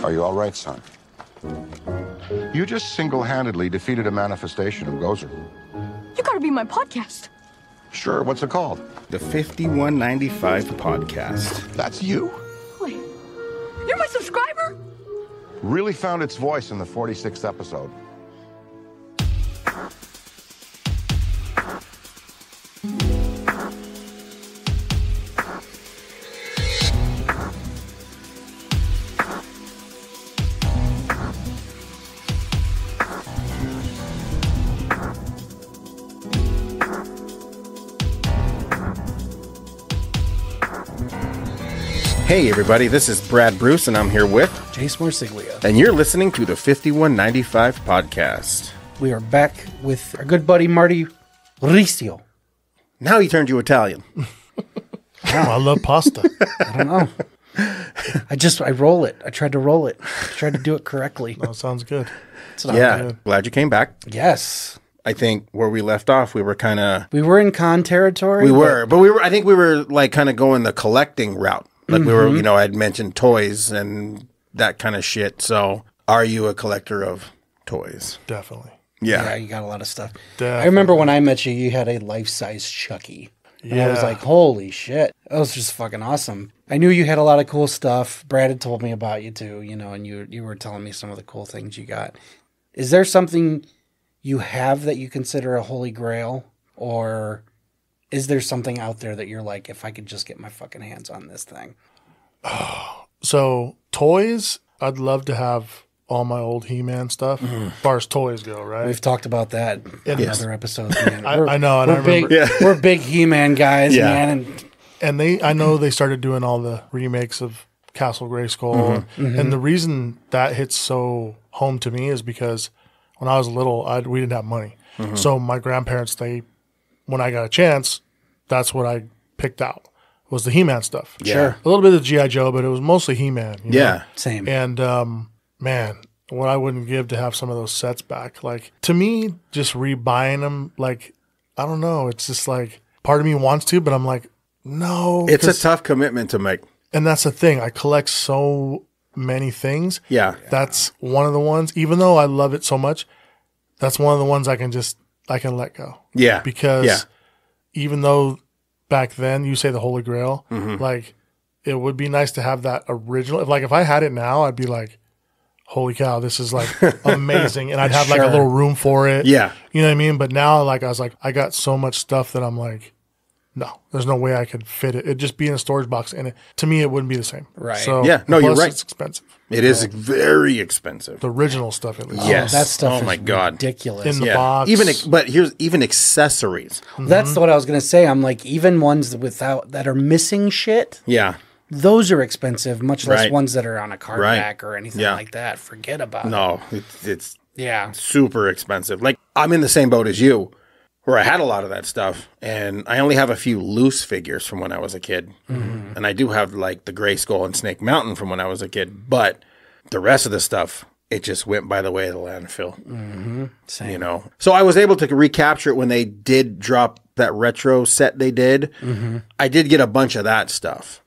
Are you all right, son? You just single-handedly defeated a manifestation of Gozer. You gotta be my podcast. Sure, what's it called? The 5195 Podcast. That's you? Wait, you're my subscriber? Really found its voice in the 46th episode. Hey everybody, this is Brad Bruce and I'm here with Jace Morsiglia. and you're listening to the 5195 Podcast. We are back with our good buddy Marty Riccio. Now he turned you Italian. I love pasta. I don't know. I roll it. I tried to roll it. I tried to do it correctly. That sounds good. It's not Yeah, good. glad you came back. Yes. I think where we left off, we were kind of... We were in con territory. I think we were like kind of going the collecting route. Like we were, I had mentioned toys and that kind of shit. So are you a collector of toys? Definitely. Yeah, you got a lot of stuff. Definitely. I remember when I met you, you had a life-size Chucky. And I was like, holy shit. That was just fucking awesome. I knew you had a lot of cool stuff. Brad had told me about you too, and you were telling me some of the cool things you got. Is there something you have that you consider a holy grail? Or is there something out there that you're like, if I could just get my fucking hands on this thing? So toys, I'd love to have all my old He-Man stuff as far as toys go, right? We've talked about that in other episodes, man. I know, and I remember. We're big He-Man guys, man. And I know they started doing all the remakes of Castle Grayskull. And the reason that hits so home to me is because when I was little, we didn't have money. So my grandparents, when I got a chance, that's what I picked out, was the He-Man stuff. Sure. A little bit of G.I. Joe, but it was mostly He-Man. you know? Yeah. Same. And man, what I wouldn't give to have some of those sets back. Like, to me, just rebuying them, like, I don't know. It's just like, part of me wants to, but I'm like, no. It's a tough commitment to make. And that's the thing. I collect so many things. Yeah. That's one of the ones, even though I love it so much, that's one of the ones I can let go. Yeah. Because even though back then you say the Holy Grail, like, it would be nice to have that original. If I had it now, I'd be like, holy cow, this is like amazing. And I'd have like a little room for it. Yeah. You know what I mean? But now, like, I was like, I got so much stuff that I'm like, no, there's no way I could fit it. It'd just be in a storage box. And to me, it wouldn't be the same. Right. So, Yeah. No, you're plus right. It's expensive. It is very expensive. The original stuff, at least. Yes. That stuff Oh is my God. ridiculous. In the box. Even accessories. That's what I was going to say. I'm like, even ones that are missing shit, Yeah. those are expensive, much less Right. ones that are on a card Right. back or anything Yeah. like that. Forget about it. No, it's Yeah. super expensive. Like, I'm in the same boat as you, where I had a lot of that stuff, and I only have a few loose figures from when I was a kid. And I do have, like, the Grayskull and Snake Mountain from when I was a kid, but the rest of the stuff, it just went by the way of the landfill. Same. So I was able to recapture it when they did drop that retro set they did. I did get a bunch of that stuff.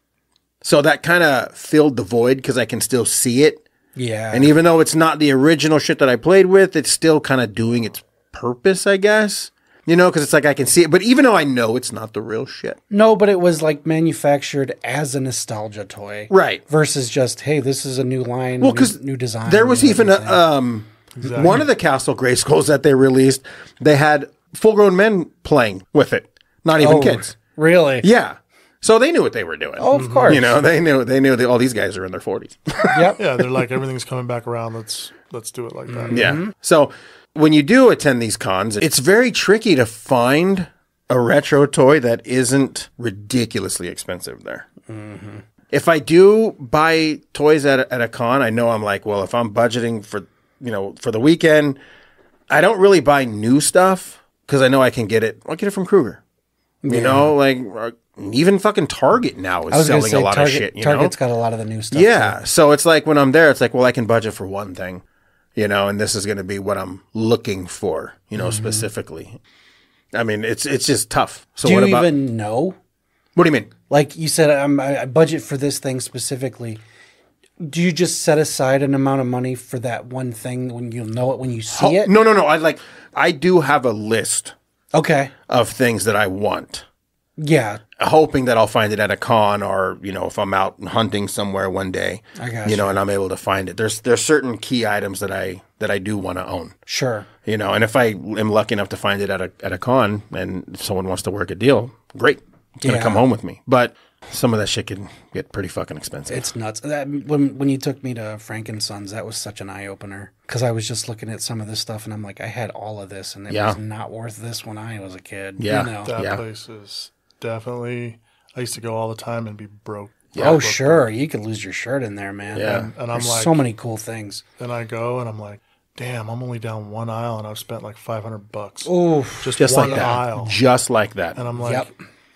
So that kind of filled the void because I can still see it. Yeah. And even though it's not the original shit that I played with, it's still kind of doing its purpose, I guess. Because it's like I can see it. But even though I know it's not the real shit. No, but it was like manufactured as a nostalgia toy. Right. Versus just, hey, this is a new line, Well, because new design. there was new even everything. one of the Castle Grayskulls that they released, they had full-grown men playing with it. Not even kids. Really? Yeah. So they knew what they were doing. Oh, of course. They knew that all these guys are in their 40s. Yep. Yeah, they're like, everything's coming back around. Let's do it like that. Yeah. So when you do attend these cons, it's very tricky to find a retro toy that isn't ridiculously expensive there. If I do buy toys at a con, I know I'm like, well, if I'm budgeting for the weekend, I don't really buy new stuff because I know I can get it. I'll get it from Kruger. Even fucking Target now is selling a lot of shit. Target's got a lot of the new stuff. Yeah. So it's like when I'm there, it's like, well, I can budget for one thing, and this is going to be what I'm looking for, specifically. I mean, it's just tough. So Do what you about even know What do you mean? Like you said, I budget for this thing specifically. Do you just set aside an amount of money for that one thing when you know it, when you see it? No. I do have a list Okay. of things that I want, Yeah. hoping that I'll find it at a con or, if I'm out hunting somewhere one day, I got and I'm able to find it. There's certain key items that I do want to own, Sure. and if I am lucky enough to find it at a con and someone wants to work a deal, great. It's going to Yeah. come home with me. But some of that shit can get pretty fucking expensive. It's nuts. When you took me to Frank and Sons, that was such an eye opener because I was just looking at some of this stuff and I'm like, I had all of this and it was not worth this when I was a kid. Yeah. You know? That place is definitely. I used to go all the time and be broke. Oh, sure. You could lose your shirt in there, man. Yeah. And I'm There's like, so many cool things. and I go and I'm like, damn, I'm only down one aisle and I've spent like $500. Oh, just one like that. aisle. Just like that. And I'm like, Yep.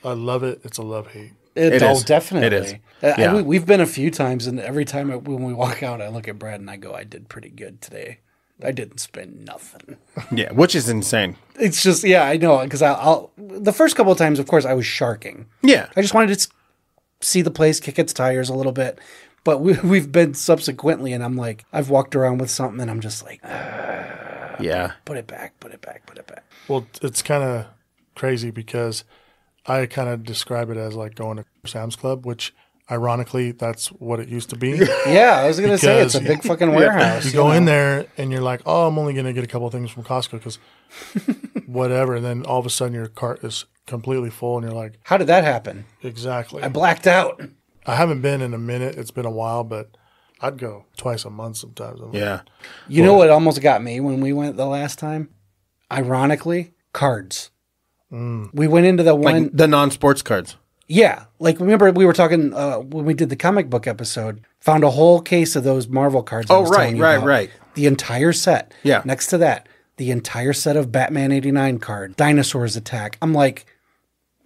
I love it. It's a love-hate. It is. Definitely. It is. Yeah. Yeah. We've been a few times, and every time when we walk out, I look at Brad and I go, I did pretty good today. I didn't spend nothing. Yeah, which is insane. It's just, yeah, I know. Because I'll the first couple of times, of course, I was sharking. Yeah. I just wanted to see the place, kick its tires a little bit. But we've been subsequently, and I'm like, I've walked around with something, and I'm just like, Yeah. put it back, put it back, put it back. Well, it's kind of crazy because I kind of describe it as like going to Sam's Club, which ironically, that's what it used to be. Yeah, I was going to say, it's a Because- big fucking warehouse. You go in there and you're like, oh, I'm only going to get a couple of things from Costco because whatever. And then all of a sudden your cart is completely full and you're like, How did that happen? exactly. I blacked out. I haven't been in a minute. It's been a while, but I'd go twice a month sometimes. I'm like, Yeah. You know what almost got me when we went the last time? Ironically, cards. We went into the one. Like the non-sports cards. Yeah. Like, remember we were talking when we did the comic book episode, found a whole case of those Marvel cards. I Oh, was right, telling you right, about. right. The entire set. Yeah. Next to that, the entire set of Batman 89 card, Dinosaurs Attack. I'm like,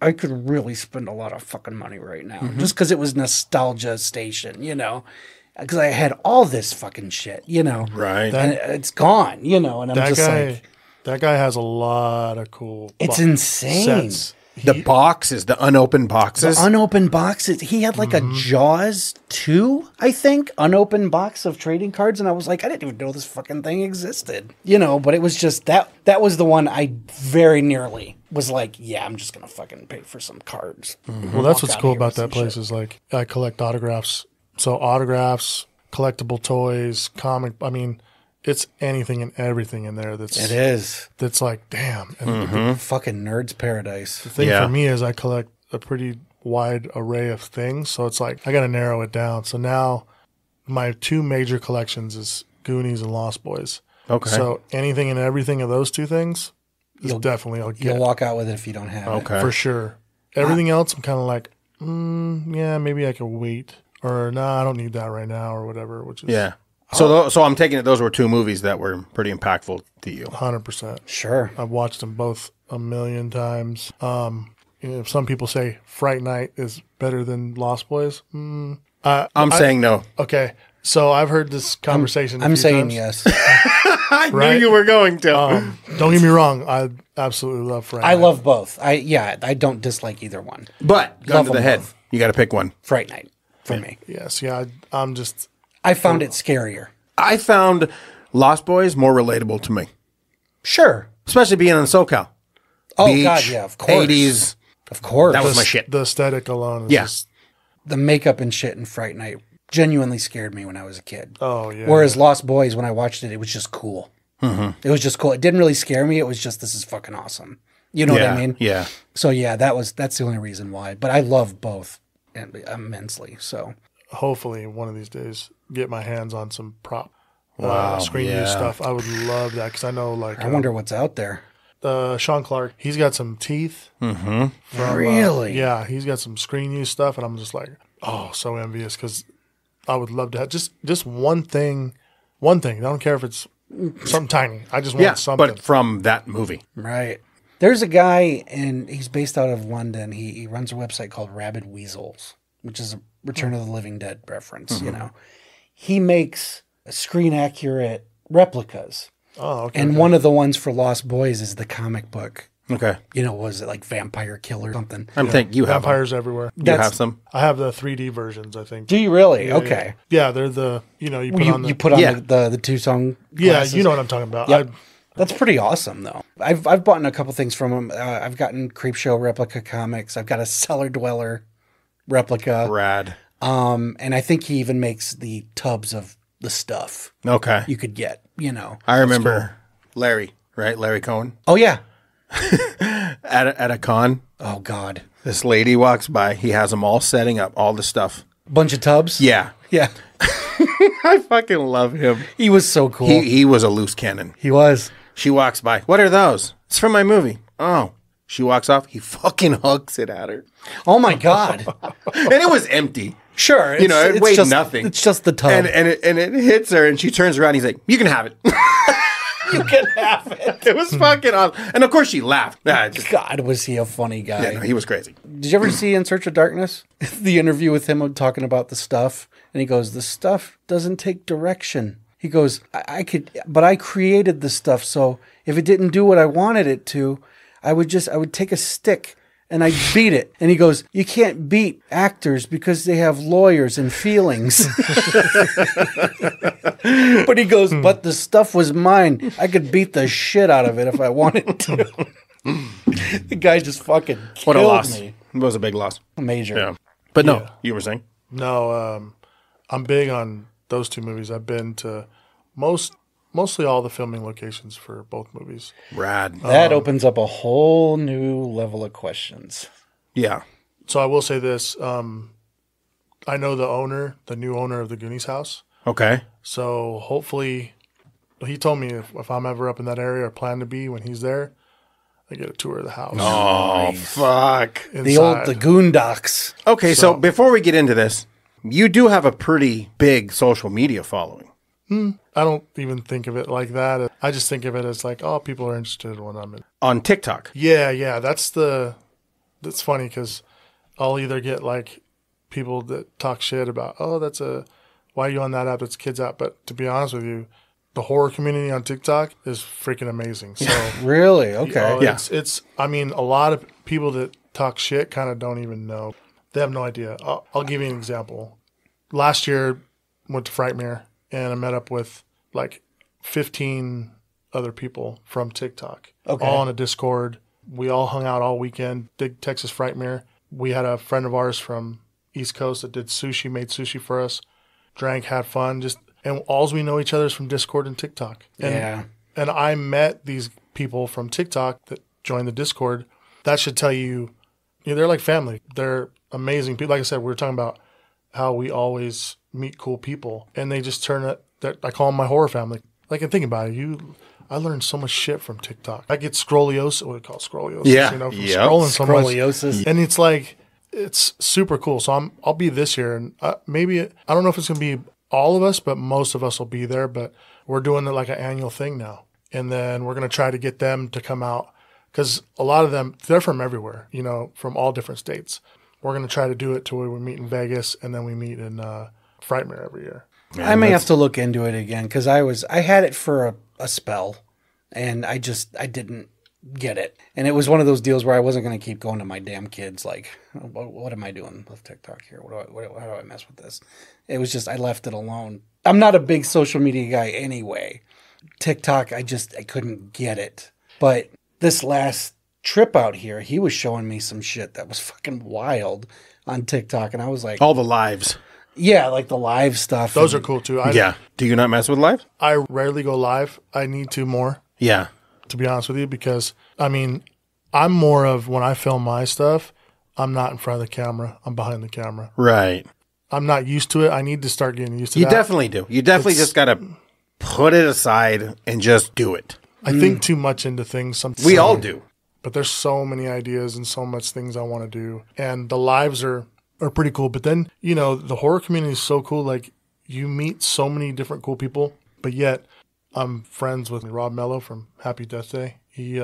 I could really spend a lot of fucking money right now just because it was nostalgia station, because I had all this fucking shit, Right. and it's gone, and I'm That just guy, like, that guy has a lot of cool. it's insane. Sets. The boxes, the unopened boxes. Unopened boxes. He had like a Jaws 2, I think, unopened box of trading cards. And I was like, I didn't even know this fucking thing existed. But it was just that was the one I very nearly was like, yeah, I'm just going to fucking pay for some cards. Well, that's what's out cool here about with some that place shit. is like I collect autographs. So autographs, collectible toys, comic. I mean, it's anything and everything in there. It is. That's like, damn. And Fucking nerd's paradise. the thing Yeah. for me is I collect a pretty wide array of things. So it's like I got to narrow it down. So now my two major collections is Goonies and Lost Boys. Okay. So anything and everything of those two things is definitely I'll get You'll walk out with it if you don't have it. Okay. for sure. Everything else I'm kind of like, yeah, maybe I could wait, or no, I don't need that right now, or whatever. Which is Yeah. So I'm taking it those were two movies that were pretty impactful to you. 100%. Sure. I've watched them both a million times. Some people say Fright Night is better than Lost Boys. I'm saying no. Okay, so I've heard this conversation. I'm a few saying times. yes. I Right? knew you were going to. Don't get me wrong. I absolutely love Fright I Night. love both. I don't dislike either one. But gun Love to the them head. both. You got to pick one. Fright Night for me. Yes, yeah. I'm just. I found it scarier. I found Lost Boys more relatable to me, Sure. especially being in SoCal. Oh, Beach, God, yeah, of course. 80s. Of course. That was my shit. The aesthetic alone is Yeah. just. The makeup and shit in Fright Night genuinely scared me when I was a kid. Oh yeah. Whereas Lost Boys, when I watched it, it was just cool. It was just cool. It didn't really scare me. It was just, this is fucking awesome. You know what I mean? Yeah. So yeah, that's the only reason why. But I love both immensely. So hopefully one of these days get my hands on some prop Wow, screen yeah. use stuff. I would love that because I know like I wonder what's out there. Sean Clark, he's got some teeth. From, Really? yeah, he's got some screen use stuff, and I'm just like, oh, so envious because I would love to have just one thing. I don't care if it's something tiny. I just want Yeah, something. but from that movie. Right. There's a guy, and he's based out of London. He runs a website called Rabid Weasels, which is a Return of the Living Dead reference, He makes screen accurate replicas. oh, okay. And one of the ones for Lost Boys is the comic book Okay. You know, was it like Vampire Killer or something? I'm thinking you have them. Vampires everywhere. You have some? I have the 3D versions, I think. Do you really? Okay. Yeah, they're the, you put on the... You put on Yeah. the two-song yeah, glasses. you know what I'm talking about. Yep. That's pretty awesome, though. I've bought a couple things from him. I've gotten Creepshow replica comics. I've got a Cellar Dweller replica. Rad. And I think he even makes the tubs of the stuff Okay. you could get, I remember Larry, right? Larry Cohen. Oh, yeah. At a con, Oh, God. this lady walks by. He has them all setting up, all the stuff. Bunch of tubs? Yeah. Yeah. I fucking love him. He was so cool. He was a loose cannon. He was. She walks by. What are those? It's from my movie. Oh. She walks off. He fucking hugs it at her. Oh, my God. And it was empty. Sure. It weighed just, nothing. It's just the tub. And it hits her, and she turns around. He's like, "You can have it." you can have it. It was fucking awesome. And of course, she laughed. God, was he a funny guy. Yeah, no, he was crazy. Did you ever see In Search of Darkness? The interview with him talking about the stuff. And he goes, the stuff doesn't take direction. He goes, I could, but I created the stuff. So if it didn't do what I wanted it to, I would take a stick and I'd beat it. And he goes, you can't beat actors because they have lawyers and feelings. But he goes, but the stuff was mine. I could beat the shit out of it if I wanted to. The guy just fucking What a killed loss. me. It was a big loss. Major. Yeah. But no, Yeah. you were saying? No, I'm big on those two movies. I've been to mostly all the filming locations for both movies. Rad. That opens up a whole new level of questions. Yeah. So I will say this. I know the new owner of the Goonies house. Okay. So hopefully, he told me if I'm ever up in that area or plan to be when he's there, I get a tour of the house. Oh, fuck. Inside. The Goondocks. Okay, so before we get into this, you do have a pretty big social media following. I don't even think of it like that. I just think of it as like, oh, people are interested when I'm in. On TikTok. Yeah. That's funny because I'll either get like people that talk shit about, oh, why are you on that app? It's kids app. But to be honest with you, the horror community on TikTok is freaking amazing. So Really? Okay. Yeah. it's. I mean, a lot of people that talk shit kind of don't even know. They have no idea. I'll give you an example. Last year, went to Frightmare and I met up with like 15 other people from TikTok, Okay. all on a Discord. We all hung out all weekend. Did Texas Frightmare. We had a friend of ours from East Coast that did sushi, made sushi for us, drank, had fun, and all we know each other is from Discord and TikTok. Yeah. And I met these people from TikTok that joined the Discord. That should tell you, they're like family. They're amazing people. Like I said, we were talking about how we always meet cool people, and they just turn it. I call them my horror family. Like, and think about it, I learned so much shit from TikTok. I get scoliosis. What do you call it? Scoliosis? Yeah. From Yep. scrolling so much. Scoliosis. And it's like, it's super cool. So I'll be this year, and maybe I don't know if it's gonna be all of us, but most of us will be there. But we're doing it like an annual thing now, and then we're gonna try to get them to come out because a lot of them, they're from everywhere, from all different states. We're gonna try to do it to where we meet in Vegas and then we meet in Frightmare every year. I may have to look into it again because I had it for a spell and I didn't get it. And it was one of those deals where I wasn't going to keep going to my damn kids like, what am I doing with TikTok here? How do I mess with this? It was just, I left it alone. I'm not a big social media guy anyway. TikTok, I couldn't get it. But this last trip out here, he was showing me some shit that was fucking wild on TikTok. And I was like, All the lives. yeah, like the live stuff. Those are cool too. Yeah. Do you not mess with live? I rarely go live. I need to more, Yeah. to be honest with you, because I'm more of, when I film my stuff, I'm not in front of the camera. I'm behind the camera. Right. I'm not used to it. I need to start getting used to You that. definitely do. You definitely just got to put it aside and just do it. I think too much into things. Sometimes We all do. But there's so many ideas and so much things I want to do. And the lives are pretty cool. But then, the horror community is so cool. Like, you meet so many different cool people, but yet I'm friends with Rob Mello from Happy Death Day. He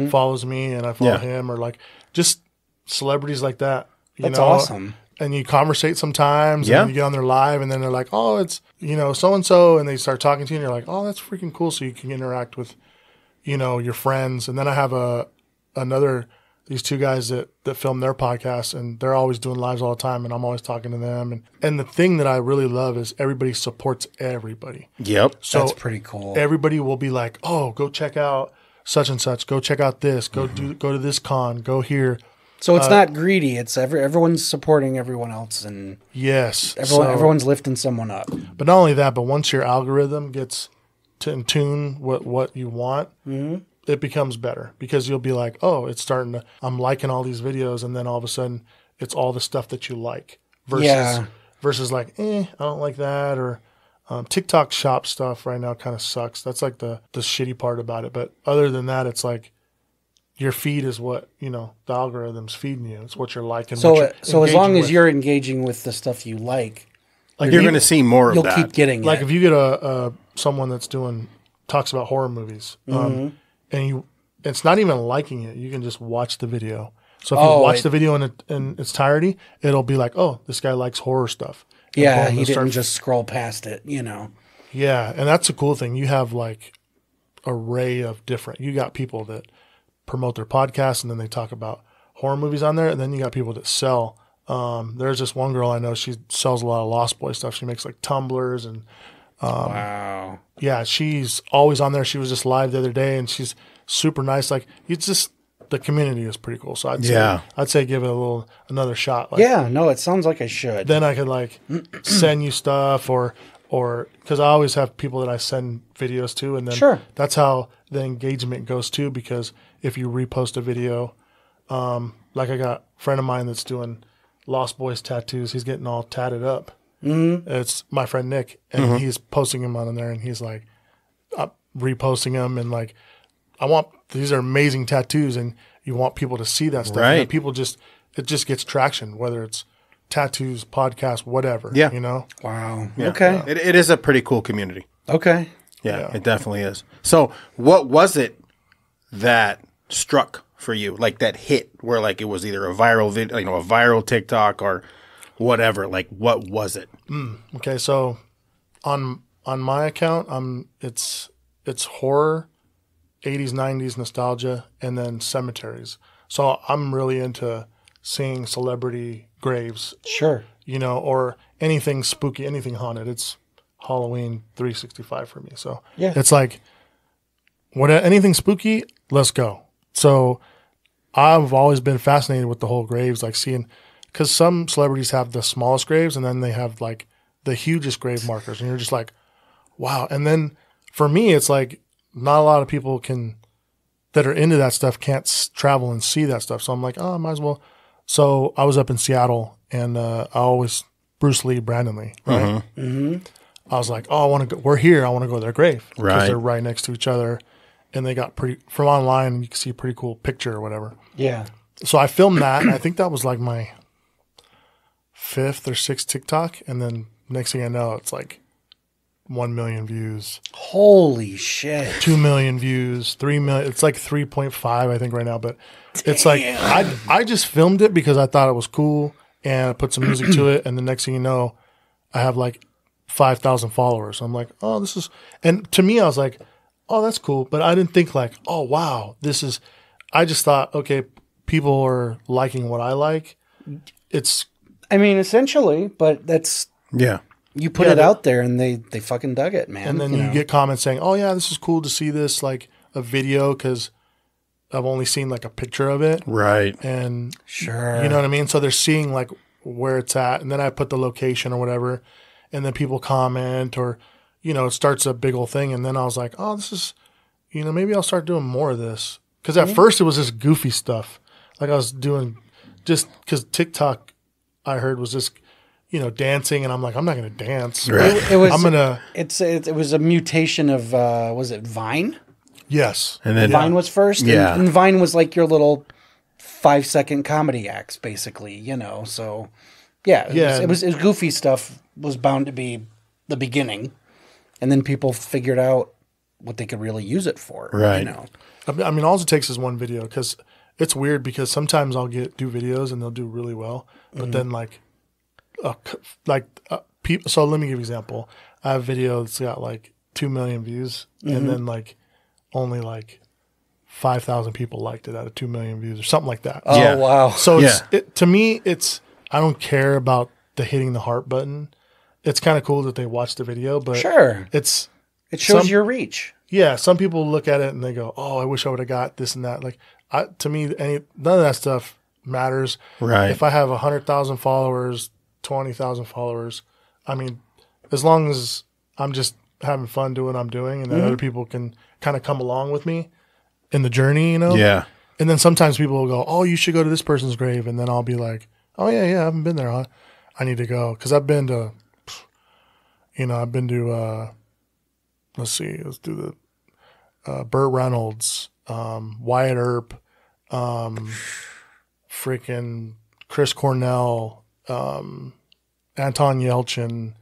follows me and I follow him, or like just celebrities like that. That's awesome. And you conversate sometimes, Yeah. and you get on their live, and then they're like, oh, it's, so-and-so, and they start talking to you, and you're like, oh, that's freaking cool. So you can interact with, your friends. And then I have a these two guys that film their podcast, and they're always doing lives all the time, and I'm always talking to them. And the thing that I really love is everybody supports everybody. Yep. So That's pretty cool. everybody will be like, oh, go check out such and such. Go check out this. Go to this con. Go here. So it's not greedy. It's everyone's supporting everyone else, and Yes. everyone's lifting someone up. But not only that, but once your algorithm gets in tune what you want, it becomes better, because you'll be like, oh, it's starting to, I'm liking all these videos, and then all of a sudden it's all the stuff that you like versus like, I don't like that, or TikTok shop stuff right now kind of sucks. That's like the shitty part about it. But other than that, it's like your feed is what, the algorithm's feeding you. It's what you're liking. So as long as with. you're engaging with the stuff you like, You're going to see more of you'll that. keep getting like it. if you get someone that's talks about horror movies, and it's not even liking it, you can just watch the video. So if you watch the video in its entirety, it'll be like, oh, this guy likes horror stuff. And Yeah, boom, he it'll didn't start- just scroll past it, Yeah, and that's a cool thing. You have like array of different. You got people that promote their podcast, and then they talk about horror movies on there, and then you got people that sell. There's this one girl I know. She sells a lot of Lost Boy stuff. She makes like tumblers and Wow. yeah, she's always on there. She was just live the other day, and she's super nice. Like it's just the community is pretty cool. So I'd say give it another shot. Like, Yeah, no, it sounds like I should. then I could like send you stuff or because I always have people that I send videos to, and then Sure. that's how the engagement goes too. Because if you repost a video, like I got a friend of mine that's doing Lost Boys tattoos. He's getting all tatted up. Mm-hmm. It's my friend Nick, and he's posting them on there, and he's like reposting them, and like these are amazing tattoos, and you want people to see that stuff. Right. And people it just gets traction, whether it's tattoos, podcast, whatever. Yeah. Wow. Yeah. Okay. It is a pretty cool community. Okay. Yeah, it definitely is. So what was it that struck for you? Like that hit where like it was either a viral video, a viral TikTok or whatever. Like what was it? Okay, so on my account, it's horror, 80s, 90s nostalgia, and then cemeteries. So I'm really into seeing celebrity graves, Sure. or anything spooky, anything haunted. It's Halloween 365 for me. So Yeah. it's like anything spooky, let's go. So I've always been fascinated with the whole graves, like seeing, because some celebrities have the smallest graves, and then they have like the hugest grave markers, and you're just like, wow. And then for me, it's like not a lot of people that are into that stuff can't travel and see that stuff. So I'm like, oh, I might as well. So I was up in Seattle, and Bruce Lee, Brandon Lee, right? Mm-hmm. I was like, oh, I want to go. We're here. I want to go to their grave because Right. they're right next to each other, and they got from online. You can see a pretty cool picture or whatever. Yeah. So I filmed that, and I think that was like my 5th or 6th TikTok, and then next thing I know, it's like 1 million views, Holy shit. 2 million views, 3 million. It's like 3.5, I think, right now. But it's like I just filmed it because I thought it was cool, and I put some music to it, and the next thing you know, I have like 5,000 followers. I'm like, oh, this is, and to me, I was like, oh, that's cool. But I didn't think like, oh, wow, I just thought, okay, people are liking what I like. I mean, essentially, but that's, Yeah. you put it out there and they fucking dug it, man. And then you get comments saying, oh, yeah, this is cool to see this, like a video, because I've only seen like a picture of it. Right. And Sure. you know what I mean? So they're seeing like where it's at. And then I put the location or whatever. And then people comment or, it starts a big old thing. And then I was like, oh, this is, maybe I'll start doing more of this. Because at first it was just goofy stuff. Like I was doing just because TikTok, I heard, was just, dancing. And I'm like, I'm not going to dance. Right. It was, I'm going to. it was a mutation of, was it Vine? Yes. And then Vine was first. Yeah. And Vine was like your little 5-second comedy acts, basically, So, yeah. It was goofy stuff was bound to be the beginning. And then people figured out what they could really use it for. Right. I mean, all it takes is one video, because it's weird because sometimes I'll do videos and they'll do really well, but then people. So let me give you an example. I have a video that's got like 2 million views, and then like only like 5,000 people liked it out of 2 million views or something like that. Oh Yeah. wow. So Yeah. to me, I don't care about the hitting the heart button. It's kind of cool that they watch the video, but Sure. it's It shows some- your reach. yeah. Some people look at it and they go, "Oh, I wish I would have got this and that." Like to me, none of that stuff matters. Right. If I have 100,000 followers, 20,000 followers, I mean, as long as I'm just having fun doing what I'm doing, and then other people can kind of come along with me in the journey, you know. Yeah. And then sometimes people will go, "Oh, you should go to this person's grave," and then I'll be like, "Oh yeah, I haven't been there. Huh? I need to go because I've been to, let's see, let's do the Burt Reynolds, Wyatt Earp, freaking Chris Cornell, Anton Yelchin.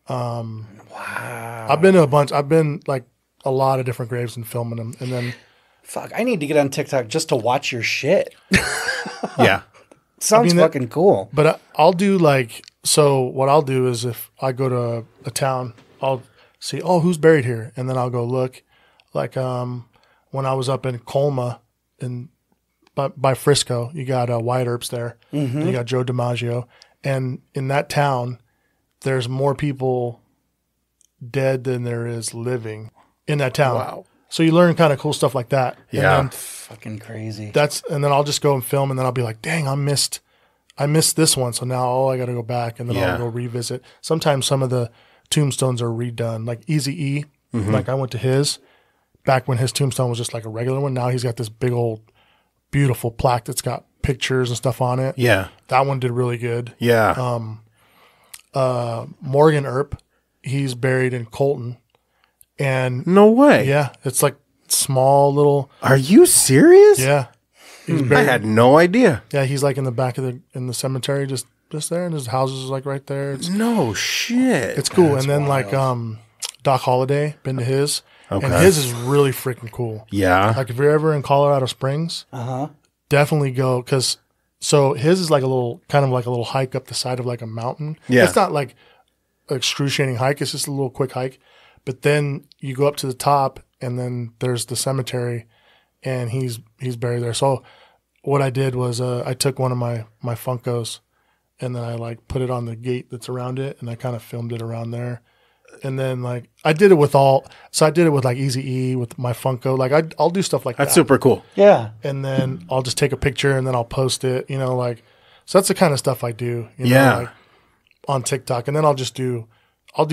Wow. I've been to a bunch. I've been like a lot of different graves and filming them, and then. Fuck, I need to get on TikTok just to watch your shit. Yeah. Sounds fucking cool. But I'll do so what I'll do is if I go to a town, I'll see, oh, who's buried here? And then I'll go look. Like when I was up in Colma by Frisco, you got Wyatt Earp's there. Mm-hmm. And you got Joe DiMaggio. And in that town, there's more people dead than there is living in that town. Wow. So you learn kind of cool stuff like that. Yeah. And then Fucking crazy. and then I'll just go and film, and then I'll be like, dang, I missed this one. So now I got to go back, and then Yeah. I'll go revisit. Sometimes some of the tombstones are redone, like Eazy-E. Like I went to his back when his tombstone was just like a regular one. Now he's got this big old beautiful plaque that's got pictures and stuff on it. Yeah. That one did really good. Yeah. Morgan Earp, he's buried in Colton, and No way. yeah, it's like small little Are you serious? yeah. He's I buried. had no idea. Yeah, he's like in the back of the cemetery, just there, and his house is like right there. No shit. It's cool. And then like Doc Holliday, been to his, and his is really freaking cool. Yeah. Like if you're ever in Colorado Springs, definitely go because his is like a little kind of like a little hike up the side of like a mountain. Yeah. It's not like an excruciating hike. It's just a little quick hike. But then you go up to the top, and then there's the cemetery, and he's buried there. So what I did was I took one of my Funkos, and then I like put it on the gate that's around it, and I kind of filmed it around there. And then like I did it with like Eazy-E with my Funko. Like I'll do stuff like That's that. super cool. Yeah. And then I'll just take a picture and then I'll post it, like, so that's the kind of stuff I do, Yeah. like on TikTok. And then I'll do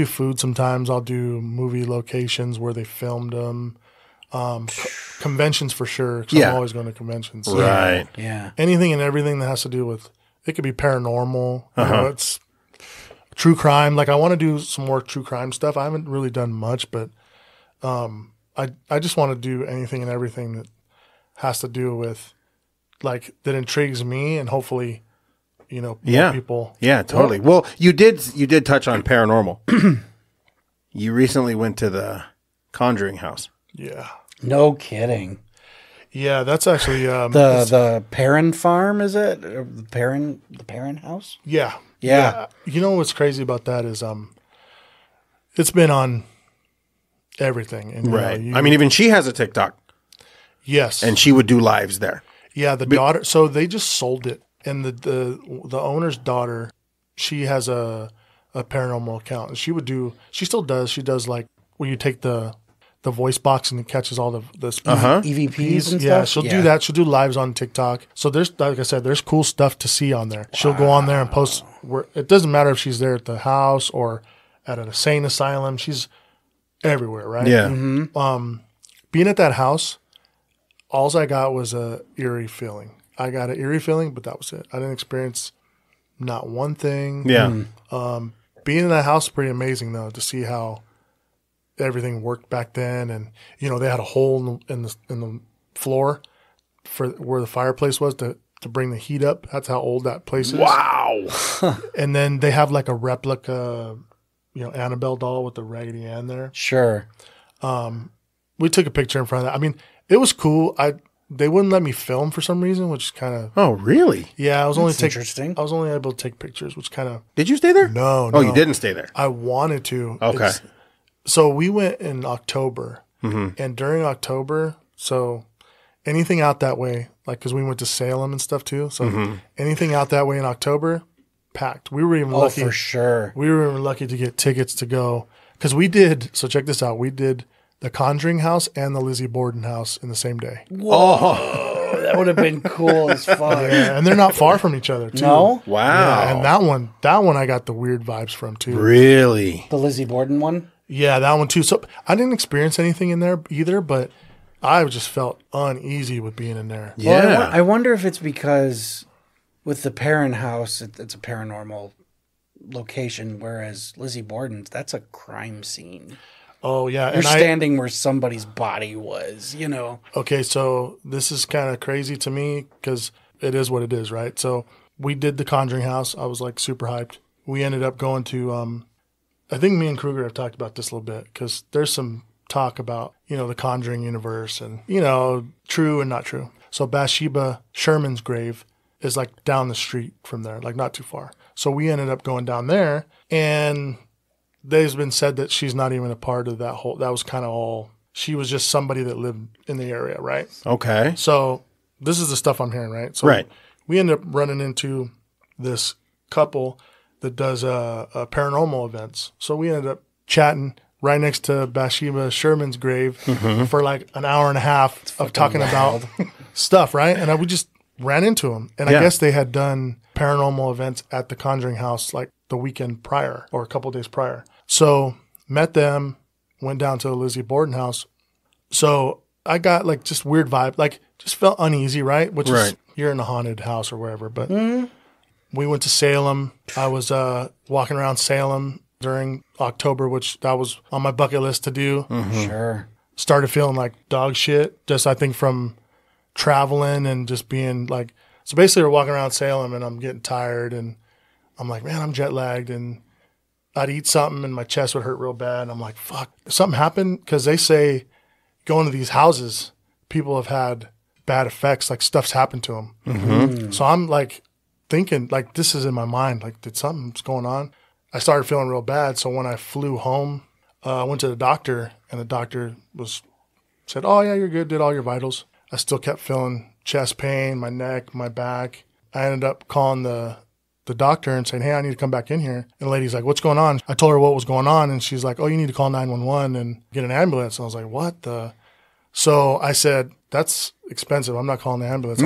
food sometimes. I'll do movie locations where they filmed them. Conventions for sure. 'Cause Yeah. I'm always going to conventions. Right. Yeah. Anything and everything that has to do with, it could be paranormal. It's true crime. Like I want to do some more true crime stuff. I haven't really done much, but I just want to do anything and everything that has to do with like that intrigues me, and hopefully, more people. Yeah, totally. Well, you did touch on paranormal. You recently went to the Conjuring house. Yeah. No kidding. Yeah, that's actually The Perrin farm, is it? Or the Perrin house? yeah. Yeah. You know what's crazy about that is it's been on everything. And, Right. I mean, even she has a TikTok, yes. and she would do lives there. Yeah, the daughter. So they just sold it, and the owner's daughter, she has a paranormal account, and she still does. She does like where you take the voice box and it catches all the speed. EVPs and Yeah, stuff? she'll do that. She'll do lives on TikTok. So there's, like I said, there's cool stuff to see on there. She'll go on there and post. It doesn't matter if she's there at the house or at an insane asylum. She's everywhere, right? Yeah. Being at that house, all I got was a eerie feeling. I got an eerie feeling, but that was it. I didn't experience not one thing. Yeah. Being in that house is pretty amazing, though, to see how everything worked back then. And, they had a hole in the floor for where the fireplace was to bring the heat up. That's how old that place is. Wow. And then they have like a replica, Annabelle doll with the Raggedy Ann there. Sure. We took a picture in front of that. I mean, it was cool. They wouldn't let me film for some reason, which is kind of Oh, really? I was interesting. I was only able to take pictures, which kind of Did you stay there? no. Oh, you didn't stay there. I wanted to. Okay. So we went in October, and during October, so anything out that way, like, because we went to Salem and stuff too. So anything out that way in October, packed. We were even lucky. for sure. We were even lucky to get tickets to go because we did. So check this out. We did the Conjuring house and the Lizzie Borden house in the same day. Whoa, that would have been cool as fuck. Yeah, and they're not far from each other too. No? Wow. Yeah, and that one I got the weird vibes from too. Really? The Lizzie Borden one? Yeah, that one too. So I didn't experience anything in there either, but I just felt uneasy with being in there. Yeah. Well, I wonder if it's because with the Perrin house, it's a paranormal location, whereas Lizzie Borden's, that's a crime scene. Oh yeah, You're standing where somebody's body was, you know. Okay, so this is kind of crazy to me because it is what it is, right? So we did the Conjuring house. I was like super hyped. We ended up going to, I think me and Kruger have talked about this a little bit because there's some talk about, the Conjuring universe and, true and not true. So Bathsheba Sherman's grave is like down the street from there, like not too far. So we ended up going down there, and there's been said that she's not even a part of that whole, that was kind of all, she was just somebody that lived in the area, right? Okay. So this is the stuff I'm hearing, right? So Right. we ended up running into this couple that does paranormal events. So we ended up chatting right next to Bathsheba Sherman's grave for like an hour and a half of talking about stuff, right? And we just ran into them. And I guess they had done paranormal events at the Conjuring house like the weekend prior or a couple of days prior. So met them, went down to the Lizzie Borden house. So I got like just weird vibe, like just felt uneasy, right? Which is, you're in a haunted house or wherever. But we went to Salem. I was walking around Salem during October, which that was on my bucket list to do. Sure. Started feeling like dog shit, just I think from traveling and just being like, so basically we're walking around Salem and I'm getting tired and I'm like, man, I'm jet lagged, and I'd eat something and my chest would hurt real bad. And I'm like, fuck, something happened? Because they say going to these houses, people have had bad effects, like stuff's happened to them. So I'm like thinking, like, this is in my mind, like, did something's going on? I started feeling real bad. So when I flew home, I went to the doctor, and the doctor said, oh yeah, you're good, did all your vitals. I still kept feeling chest pain, my neck, my back. I ended up calling the doctor and saying, hey, I need to come back in here. And the lady's like, what's going on? I told her what was going on, and she's like, oh, you need to call 911 and get an ambulance. And I was like, what the? So I said, that's expensive. I'm not calling the ambulance.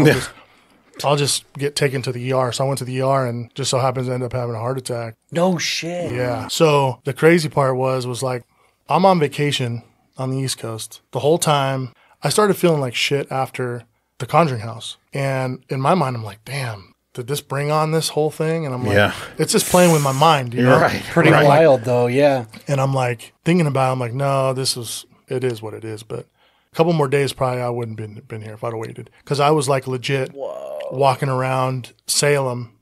I'll just get taken to the ER. So I went to the ER and just so happens to end up having a heart attack. No shit. Yeah. So the crazy part was like, I'm on vacation on the East Coast. The whole time I started feeling like shit after the Conjuring house. And in my mind, I'm like, damn, did this bring on this whole thing? And I'm like, it's just playing with my mind. You know? Right. Pretty wild though, yeah. And I'm like thinking about it, I'm like, no, it is what it is. But a couple more days probably I wouldn't been here if I'd have waited. Because I was like legit walking around Salem.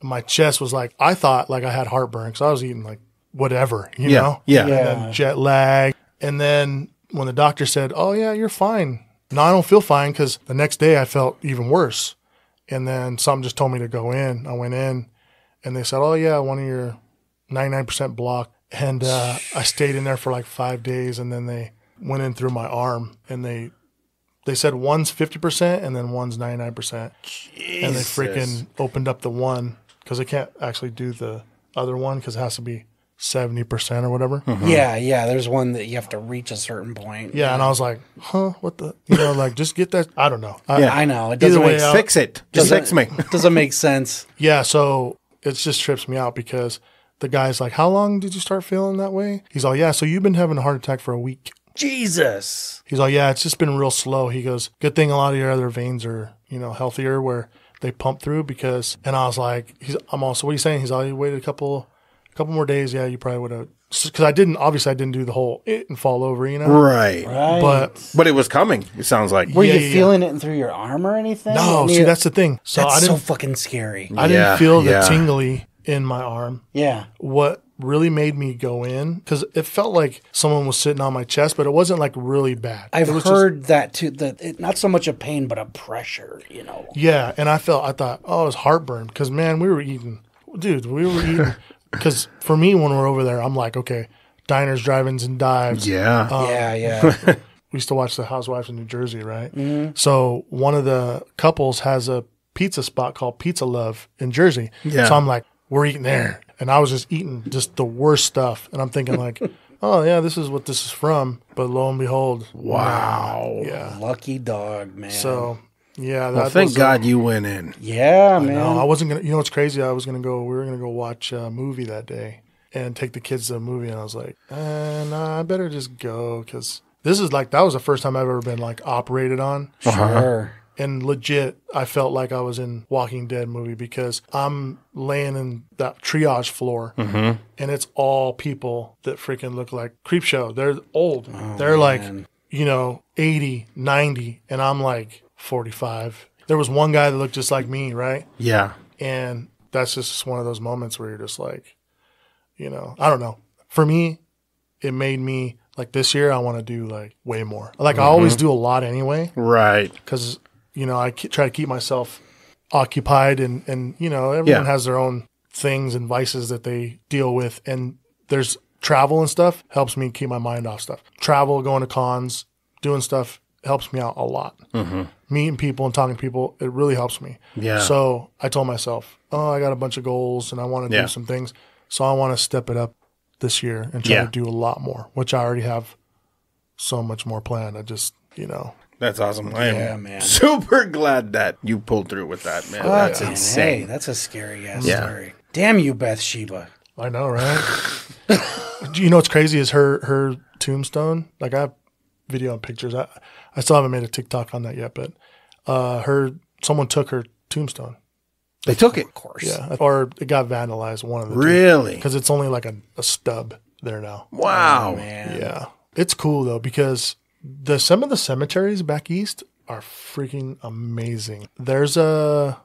My chest was like, I thought like I had heartburn because I was eating like whatever, you know? Yeah. And then jet lag. And then when the doctor said, oh yeah, you're fine. No, I don't feel fine, because the next day I felt even worse. And then something just told me to go in. I went in and they said, oh yeah, one of your 99% blocked. And I stayed in there for like 5 days, and then they went in through my arm, and they said one's 50% and then one's 99%. Jesus. And they freaking opened up the one, because they can't actually do the other one because it has to be 70% or whatever. Yeah. There's one that you have to reach a certain point. Yeah. And I was like, what the, like just get that. I don't know. I know. It doesn't make sense. Fix it. Just fix me. Doesn't make sense. Yeah. So it just trips me out because the guy's like, how long did you start feeling that way? He's all, yeah. So you've been having a heart attack for a week. Jesus. He's all, yeah, it's just been real slow. He goes, good thing a lot of your other veins are, healthier where they pump through because, and I was like, I'm also, what are you saying? He's all, you waited a couple more days. Yeah, you probably would have, because I didn't do the whole it and fall over, Right. But it was coming, it sounds like. Were you feeling it through your arm or anything? No, see, that's the thing. So that's so fucking scary. I didn't feel the tingly in my arm. Yeah. What really made me go in, because it felt like someone was sitting on my chest, but it wasn't like really bad. I've heard that too, that not so much a pain, but a pressure, Yeah, and I thought, oh, it was heartburn, because man, we were eating, because for me, when we're over there, I'm like, okay, diners, drive-ins, and dives. Yeah. Yeah. we used to watch The Housewives in New Jersey, right? So one of the couples has a pizza spot called Pizza Love in Jersey. Yeah. So I'm like, we're eating there. And I was just eating just the worst stuff. And I'm thinking like, oh yeah, this is what this is from. But lo and behold. Wow. Yeah. Lucky dog, man. So yeah. Well, that thank was, God you went in. yeah, man. No, I wasn't going to, what's crazy? We were going to go watch a movie that day and take the kids to a movie. And I was like, nah, I better just go. Cause this is like, that was the first time I've ever been like operated on. Sure. And legit, I felt like I was in Walking Dead movie because I'm laying in that triage floor and it's all people that freaking look like Creepshow. They're old. They're like, 80, 90, and I'm like 45. There was one guy that looked just like me, right? Yeah. And that's just one of those moments where you're just like, I don't know. For me, it made me, like this year, I want to do like way more. Like I always do a lot anyway. Right. Because I try to keep myself occupied and everyone has their own things and vices that they deal with. And there's travel and stuff helps me keep my mind off stuff. Travel, going to cons, doing stuff helps me out a lot. Meeting people and talking to people, it really helps me. Yeah. So I told myself, I got a bunch of goals and I want to do some things. So I want to step it up this year and try to do a lot more, which I already have so much more planned. I just, That's awesome. I am man. super glad that you pulled through with that, man. That's Fucking insane. Hey, that's a scary ass story. Damn you, Bathsheba. I know, right? What's crazy is her tombstone. Like I have video and pictures. I still haven't made a TikTok on that yet, but someone took her tombstone. They took it. Of course. Yeah, or it got vandalized. One of the Really? because it's only like a stub there now. Wow. Man. Yeah, it's cool though because some of the cemeteries back east are freaking amazing. There's the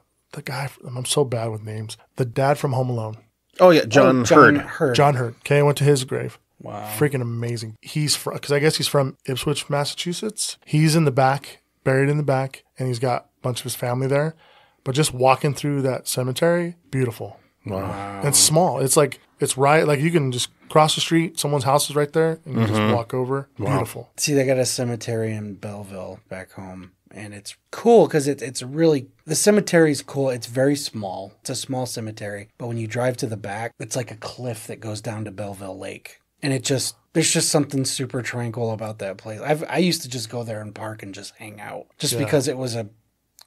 guy. I'm so bad with names. The dad from Home Alone. Oh, yeah. John Hurd. John Hurt. Okay, I went to his grave. Wow. Freaking amazing. He's from, because I guess he's from Ipswich, Massachusetts. He's in the back, buried in the back, and he's got a bunch of his family there. But just walking through that cemetery, beautiful. Wow. And it's small. It's like, it's right, like you can just cross the street, someone's house is right there, and you just walk over. Beautiful. See, they got a cemetery in Belleville back home, and it's cool because it's really, the cemetery's cool. It's very small. It's a small cemetery, but when you drive to the back, it's like a cliff that goes down to Belleville Lake. And there's just something super tranquil about that place. I used to just go there and park and just hang out just because it was a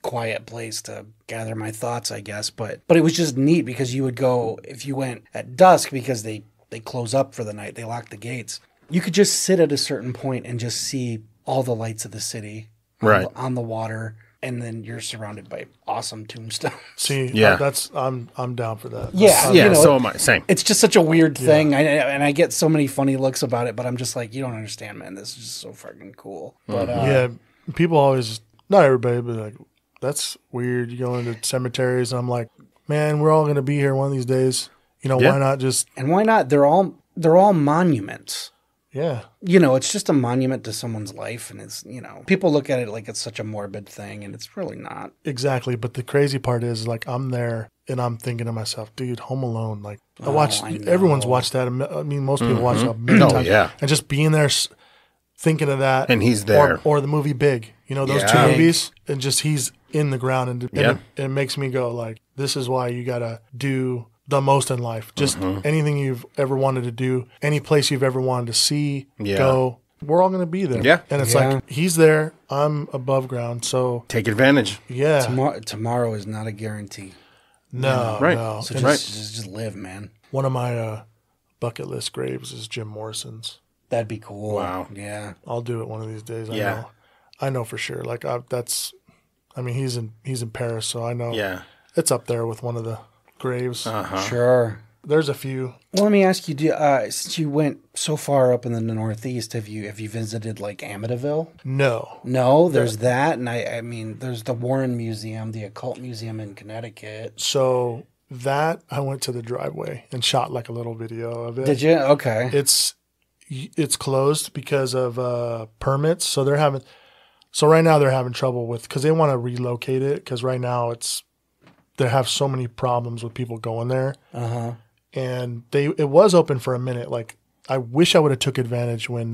quiet place to gather my thoughts, I guess. But it was just neat because you would go, if you went at dusk, because they close up for the night, they lock the gates. You could just sit at a certain point and just see all the lights of the city on the water. And then you're surrounded by awesome tombstones. See, I'm down for that. Yeah. Yeah, so am I. Same. It's just such a weird thing. And I get so many funny looks about it, but I'm just like, you don't understand, man. This is just so fucking cool. But people always, not everybody, but like, that's weird. You go into cemeteries, and I'm like, man, we're all going to be here one of these days. Why not just... And why not? They're all monuments. Yeah. It's just a monument to someone's life, and it's, people look at it like it's such a morbid thing, and it's really not. Exactly. But the crazy part is, like, I'm there, and I'm thinking to myself, dude, Home Alone, like, everyone's watched that. I mean, most people watch that a million times. Yeah. And just being there, thinking of that. And he's there. Or the movie Big. Those two movies, and just he's in the ground, and it makes me go, like, this is why you got to do the most in life. Just anything you've ever wanted to do, any place you've ever wanted to see, go. We're all going to be there. Yeah. And it's like, he's there, I'm above ground, so... Take advantage. Yeah. Tomorrow is not a guarantee. No, right. no. So just live, man. One of my bucket list graves is Jim Morrison's. That'd be cool. Wow. Yeah. I'll do it one of these days. Yeah. I know for sure. Like, he's in Paris, so I know it's up there with one of the graves. Sure. There's a few. Well, let me ask you, since you went so far up in the Northeast, have you visited like Amityville? No. There's that, and I mean, there's the Warren Museum, the Occult Museum in Connecticut. So that I went to the driveway and shot like a little video of it. Did you? Okay. It's closed because of permits. So right now they're having trouble with, because they want to relocate it, because right now they have so many problems with people going there. And it was open for a minute. Like, I wish I would have took advantage when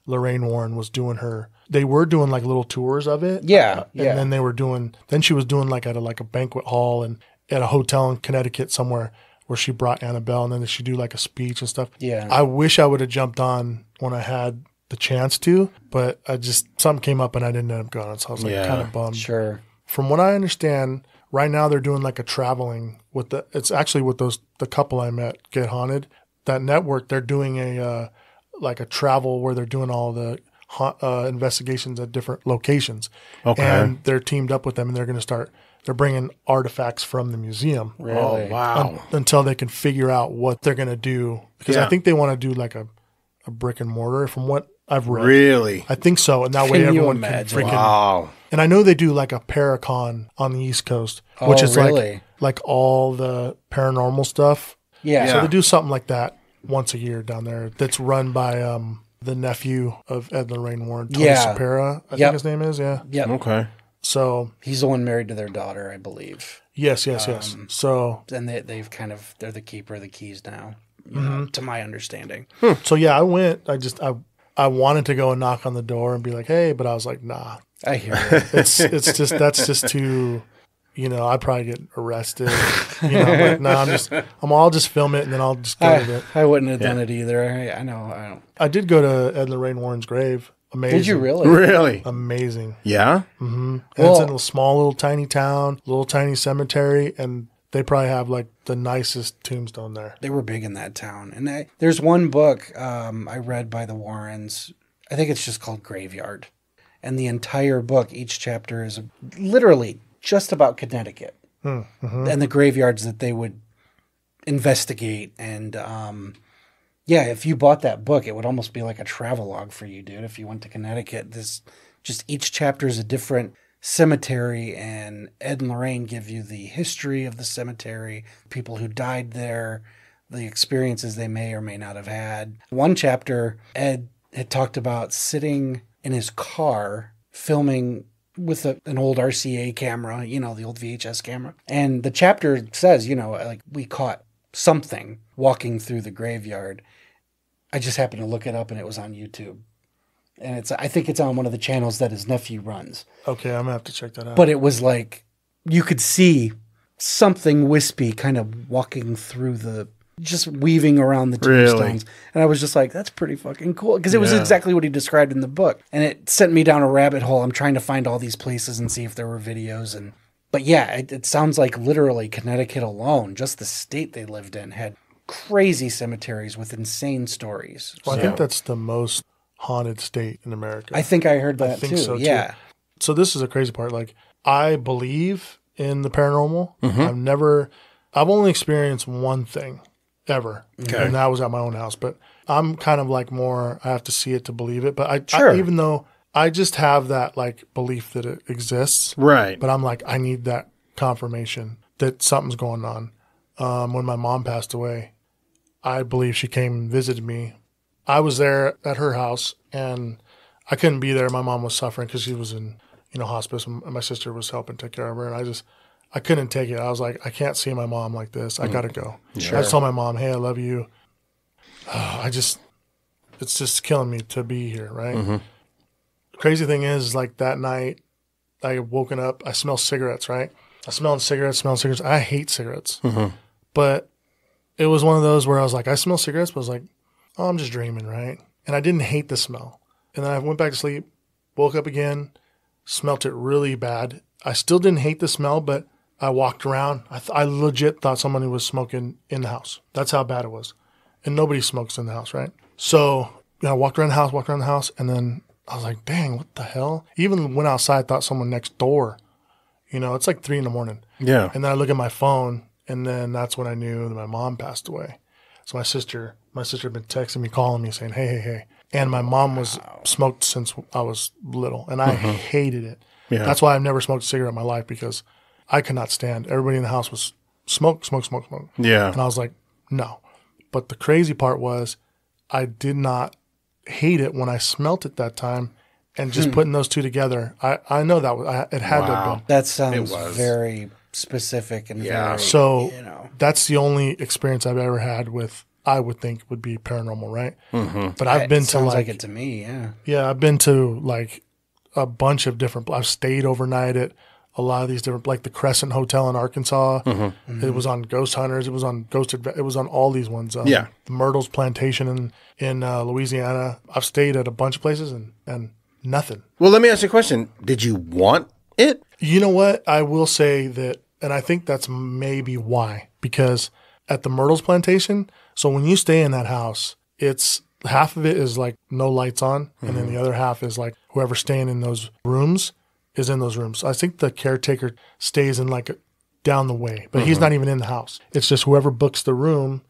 Lorraine Warren was doing her. They were doing like little tours of it. Yeah, And then she was doing like at a banquet hall and at a hotel in Connecticut somewhere where she brought Annabelle, and then she do like a speech and stuff. Yeah. I wish I would have jumped on when I had the chance to, but something came up and I didn't end up going. So I was like kind of bummed. Sure. From what I understand, right now they're doing like a traveling with it's actually with the couple I met, Get Haunted, that network. They're doing a travel where they're doing all the investigations at different locations. Okay. And they're teamed up with them, and they're bringing artifacts from the museum. Really? Oh, wow. Until they can figure out what they're going to do. Because I think they want to do like a brick and mortar from what I've read. Really? I think so. And that way Can you everyone imagine? can freaking. Wow. And I know they do like a Paracon on the East Coast, which is really? like all the paranormal stuff. Yeah. So they do something like that once a year down there. That's run by the nephew of Ed and Lorraine Warren, Tony Sapera, I think his name is. Yeah. Yep. Okay. So He's the one married to their daughter, I believe. yes. So And they've they're the keeper of the keys now, you know, to my understanding. yeah, I went. I wanted to go and knock on the door and be like, hey, but I was like, nah. I hear you. That's just too, I'd probably get arrested. But no, I'll just film it and then I'll just go with it. I wouldn't have done it either. I know. I don't. I did go to Ed and Lorraine Warren's grave. Amazing. Did you really? Really? Amazing. Yeah? And it's in a small little tiny town, little tiny cemetery, and they probably have like the nicest tombstone there. They were big in that town. And there's one book I read by the Warrens. I think it's just called Graveyard. And the entire book, each chapter is literally just about Connecticut and the graveyards that they would investigate. And if you bought that book, it would almost be like a travelogue for you, dude. If you went to Connecticut, each chapter is a different cemetery, and Ed and Lorraine give you the history of the cemetery, people who died there, the experiences they may or may not have had. One chapter, Ed had talked about sitting in his car filming with an old RCA camera, the old VHS camera. And the chapter says, like, we caught something walking through the graveyard. I just happened to look it up and it was on YouTube. And I think it's on one of the channels that his nephew runs. Okay, I'm going to have to check that out. But it was like, you could see something wispy kind of walking through just weaving around the tombstones. Really? And I was just like, that's pretty fucking cool. Because it was exactly what he described in the book. And it sent me down a rabbit hole. I'm trying to find all these places and see if there were videos. But yeah, it sounds like literally Connecticut alone, just the state they lived in, had crazy cemeteries with insane stories. Well, I think that's the most haunted state in America. I think I heard that I think too. so, too. Yeah. So this is a crazy part. Like, I believe in the paranormal. I've only experienced one thing ever. Okay. And that was at my own house. But I'm kind of like more, I have to see it to believe it. But Sure. even though I just have that like belief that it exists. Right. But I'm like, I need that confirmation that something's going on. When my mom passed away, I believe she came and visited me. I was there at her house and I couldn't be there. My mom was suffering because she was in, hospice, and my sister was helping take care of her. And I couldn't take it. I was like, I can't see my mom like this. I got to go. Sure. I just told my mom, hey, I love you. It's just killing me to be here. Right. The crazy thing is like that night I had woken up, I smell cigarettes, right? I smelling cigarettes. I hate cigarettes, but it was one of those where I was like, I smell cigarettes, but I was like, oh, I'm just dreaming. Right. And I didn't hate the smell. And then I went back to sleep, woke up again, smelt it really bad. I still didn't hate the smell, but I walked around. I legit thought somebody was smoking in the house. That's how bad it was. And nobody smokes in the house, right? So I walked around the house, and then I was like, dang, what the hell? Even went outside, thought someone next door. It's like 3 a.m. Yeah. And then I look at my phone, and then that's when I knew that my mom passed away. So my sister had been texting me, calling me, saying, hey. And my mom was smoked since I was little, and I hated it. Yeah. That's why I've never smoked a cigarette in my life, because I could not stand. Everybody in the house was smoke. Yeah. And I was like, no. But the crazy part was I did not hate it when I smelt it that time. And just putting those two together, I know that it had to have been. That sounds very specific and very, So that's the only experience I've ever had with I would think would be paranormal, right? But I've been to Sounds like it to me, yeah. yeah, I've been to like a bunch of different. I've stayed overnight at a lot of these different, like the Crescent Hotel in Arkansas. It was on Ghost Hunters. It was on it was on all these ones. Yeah. The Myrtles Plantation in Louisiana. I've stayed at a bunch of places and nothing. Well, let me ask you a question. Did you want it? You know what? I will say that, and I think that's maybe why, because at the Myrtles Plantation, so when you stay in that house, it's half of it is like no lights on, and then the other half is like whoever's staying in those rooms is in those rooms. I think the caretaker stays in like down the way, but he's not even in the house. It's just whoever books the room,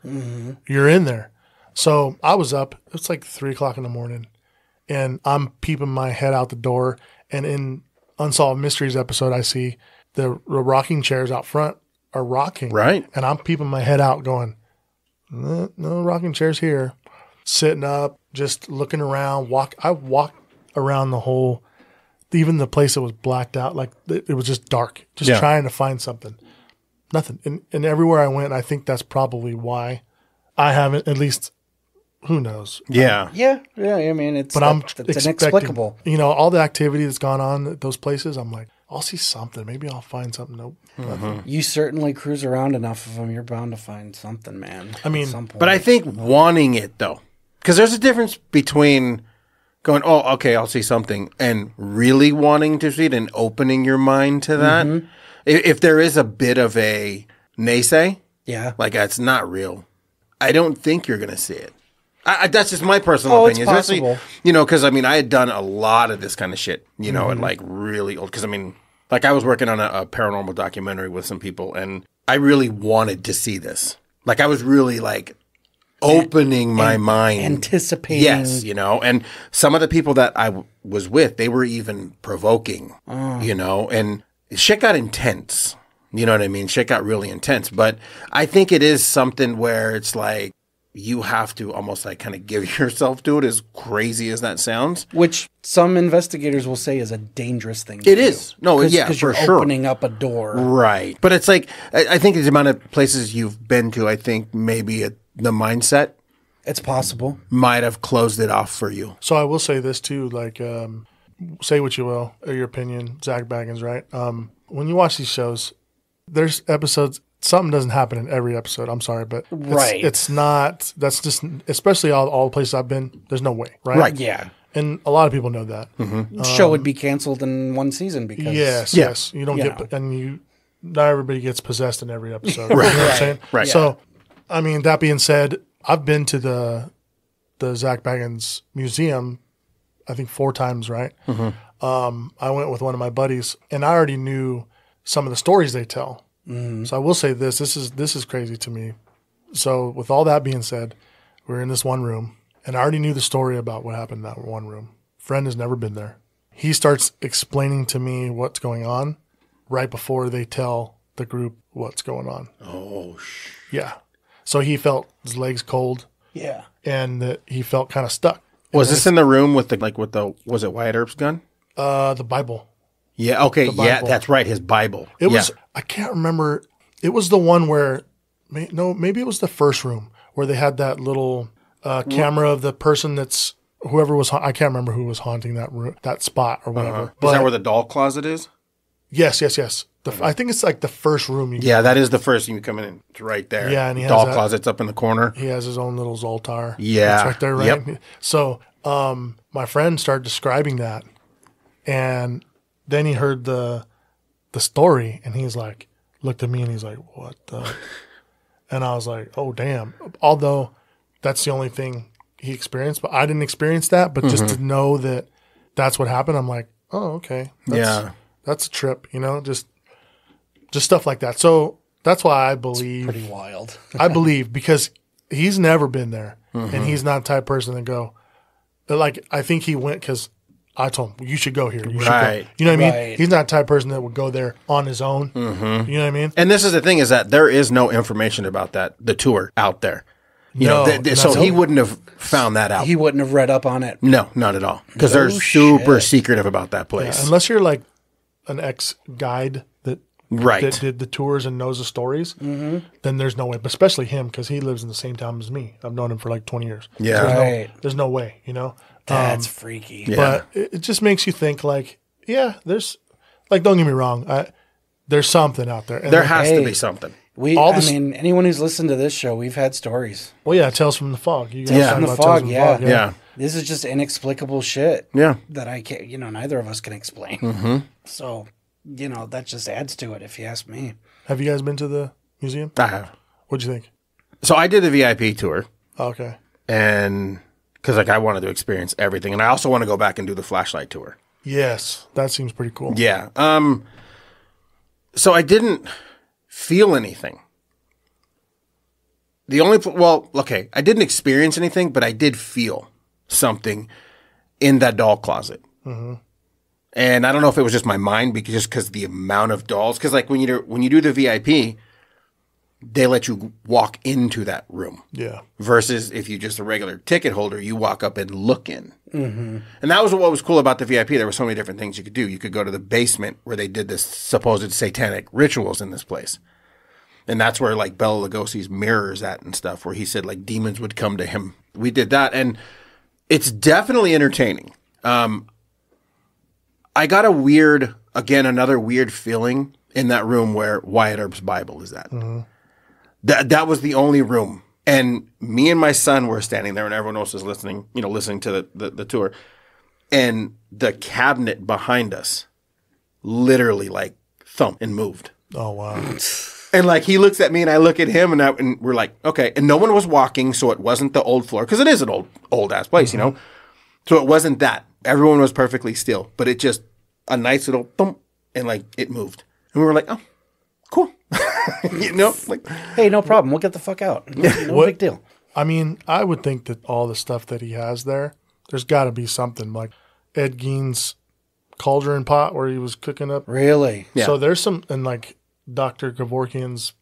you're in there. So I was up, it's like 3:00 in the morning, and I'm peeping my head out the door, and in Unsolved Mysteries episode, I see the rocking chairs out front are rocking. Right. And I'm peeping my head out going, no rocking chairs here. Sitting up, just looking around. I walked around the whole, even the place that was blacked out, like it was just dark, just trying to find something. Nothing. And everywhere I went, I think that's probably why I haven't, at least, who knows? Yeah. Yeah, I mean, it's inexplicable. You know, all the activity that's gone on at those places, I'm like, I'll see something. Maybe I'll find something. Nope. Nothing. You certainly cruise around enough of them, you're bound to find something, man. I mean, at some point. But I think wanting it, though, because there's a difference between going, oh, okay, I'll see something, and really wanting to see it and opening your mind to that. If there is a bit of a naysay, yeah. like it's not real, I don't think you're going to see it. That's just my personal opinion. It's Especially, possible. you know, because I mean, I had done a lot of this kind of shit, you know, and like really old. Because I mean, like I was working on a paranormal documentary with some people, and I really wanted to see this. Like I was really like opening my mind, anticipating. Yes, you know, and some of the people that I was with, they were even provoking, you know, and shit got intense. You know what I mean? Shit got really intense. But I think it is something where it's like, you have to almost like kind of give yourself to it, as crazy as that sounds. Which some investigators will say is a dangerous thing. It is. No, yeah, because for you're sure. opening up a door. Right. But it's like, I think the amount of places you've been to, I think maybe the mindset It's possible. might have closed it off for you. so I will say this too, like, say what you will, or your opinion, Zach Baggins, right? When you watch these shows, there's episodes, something doesn't happen in every episode. I'm sorry, but Right. it's not, that's just, especially all the places I've been, there's no way, right? Right. Yeah. And a lot of people know that. The show would be canceled in one season because Yes. You don't Yeah. get, and not everybody gets possessed in every episode. You know what I'm saying? Right. So, I mean, that being said, I've been to the Zach Baggins Museum, I think 4 times, right? I went with one of my buddies, and I already knew some of the stories they tell. So I will say this is crazy to me. So with all that being said, we're in this one room, and I already knew the story about what happened in that one room. Friend has never been there. He starts explaining to me what's going on right before they tell the group what's going on. Oh, Yeah. So he felt his legs cold, Yeah. and that he felt kind of stuck. was this in the room with was it Wyatt Earp's gun? The Bible. Yeah. Okay. Yeah, Bible. that's right. His Bible. It Yeah. was, I can't remember. It was the one where, maybe it was the first room where they had that little camera of the person that's, whoever was, I can't remember who was haunting that room, that spot or whatever. Is that where the doll closet is? Yes. I think it's like the first room. Yeah, that is the first thing you come in. It's right there. Yeah, and he has doll that- closet's up in the corner. He has his own little Zoltar. Yeah. It's right there, right? Yep. So my friend started describing that, and then he heard the story, and he's like, looked at me, and he's like, what the? And I was like, oh, damn. Although that's the only thing he experienced, but I didn't experience that. But just to know that that's what happened, I'm like, oh, okay. That's a trip, you know, just stuff like that. So that's why I believe. Pretty wild. I believe because he's never been there, and he's not the type of person to go. Like, I think he went because I told him, you should go here. You should Right. go. You know what I mean? Right. He's not the type of person that would go there on his own. You know what I mean? And this is the thing, is that there is no information about the tour out there. You No, know, so no. he wouldn't have found that out. He wouldn't have read up on it. No, not at all. Because they're super secretive about that place. Unless you're like an ex-guide that Right. that did the tours and knows the stories, then there's no way. But especially him, because he lives in the same town as me. I've known him for like 20 years. Yeah. Right. There's no way, you know? That's freaky. Yeah. But it just makes you think like, yeah, there's, like, don't get me wrong. There's something out there. And There then- has to Hey. be something. I mean, anyone who's listened to this show, we've had stories. Well, yeah, Tales from the Fog. You guys Yeah. talk From the about Tales Fog, from the yeah. Fog, Yeah. This is just inexplicable shit. Yeah. That I can't, neither of us can explain. So, that just adds to it, if you ask me. Have you guys been to the museum? I have. What'd you think? So I did the VIP tour, Oh, okay. and because I wanted to experience everything, and I also want to go back and do the flashlight tour. Yes, that seems pretty cool. Yeah. So I didn't feel anything. I didn't experience anything, but I did feel something in that doll closet. And I don't know if it was just my mind, because the amount of dolls. Because like when you do the VIP, they let you walk into that room. Yeah. Versus if you just a regular ticket holder, you walk up and look in. And that was what was cool about the VIP. There were so many different things you could do. You could go to the basement where they did this supposed satanic rituals in this place. And that's where like Bela Lugosi's mirror is at and stuff, where he said like demons would come to him. We did that, and it's definitely entertaining. I got another weird feeling in that room where Wyatt Earp's Bible is at. That was the only room. And me and my son were standing there, and everyone else was listening to the tour. And the cabinet behind us literally like thumped and moved. Oh, wow. And like he looks at me and I look at him, and we're like, okay. And no one was walking, so it wasn't the old floor, because it is an old ass place, you know. So it wasn't that. Everyone was perfectly still, but it just a nice little thump, and like it moved, and we were like, oh, cool, like Hey, no problem. We'll get the fuck out. No big deal. I mean, I would think that all the stuff that he has there's got to be something like Ed Gein's cauldron pot where he was cooking up. Really? Yeah. So there's some, and like Dr. Kevorkian's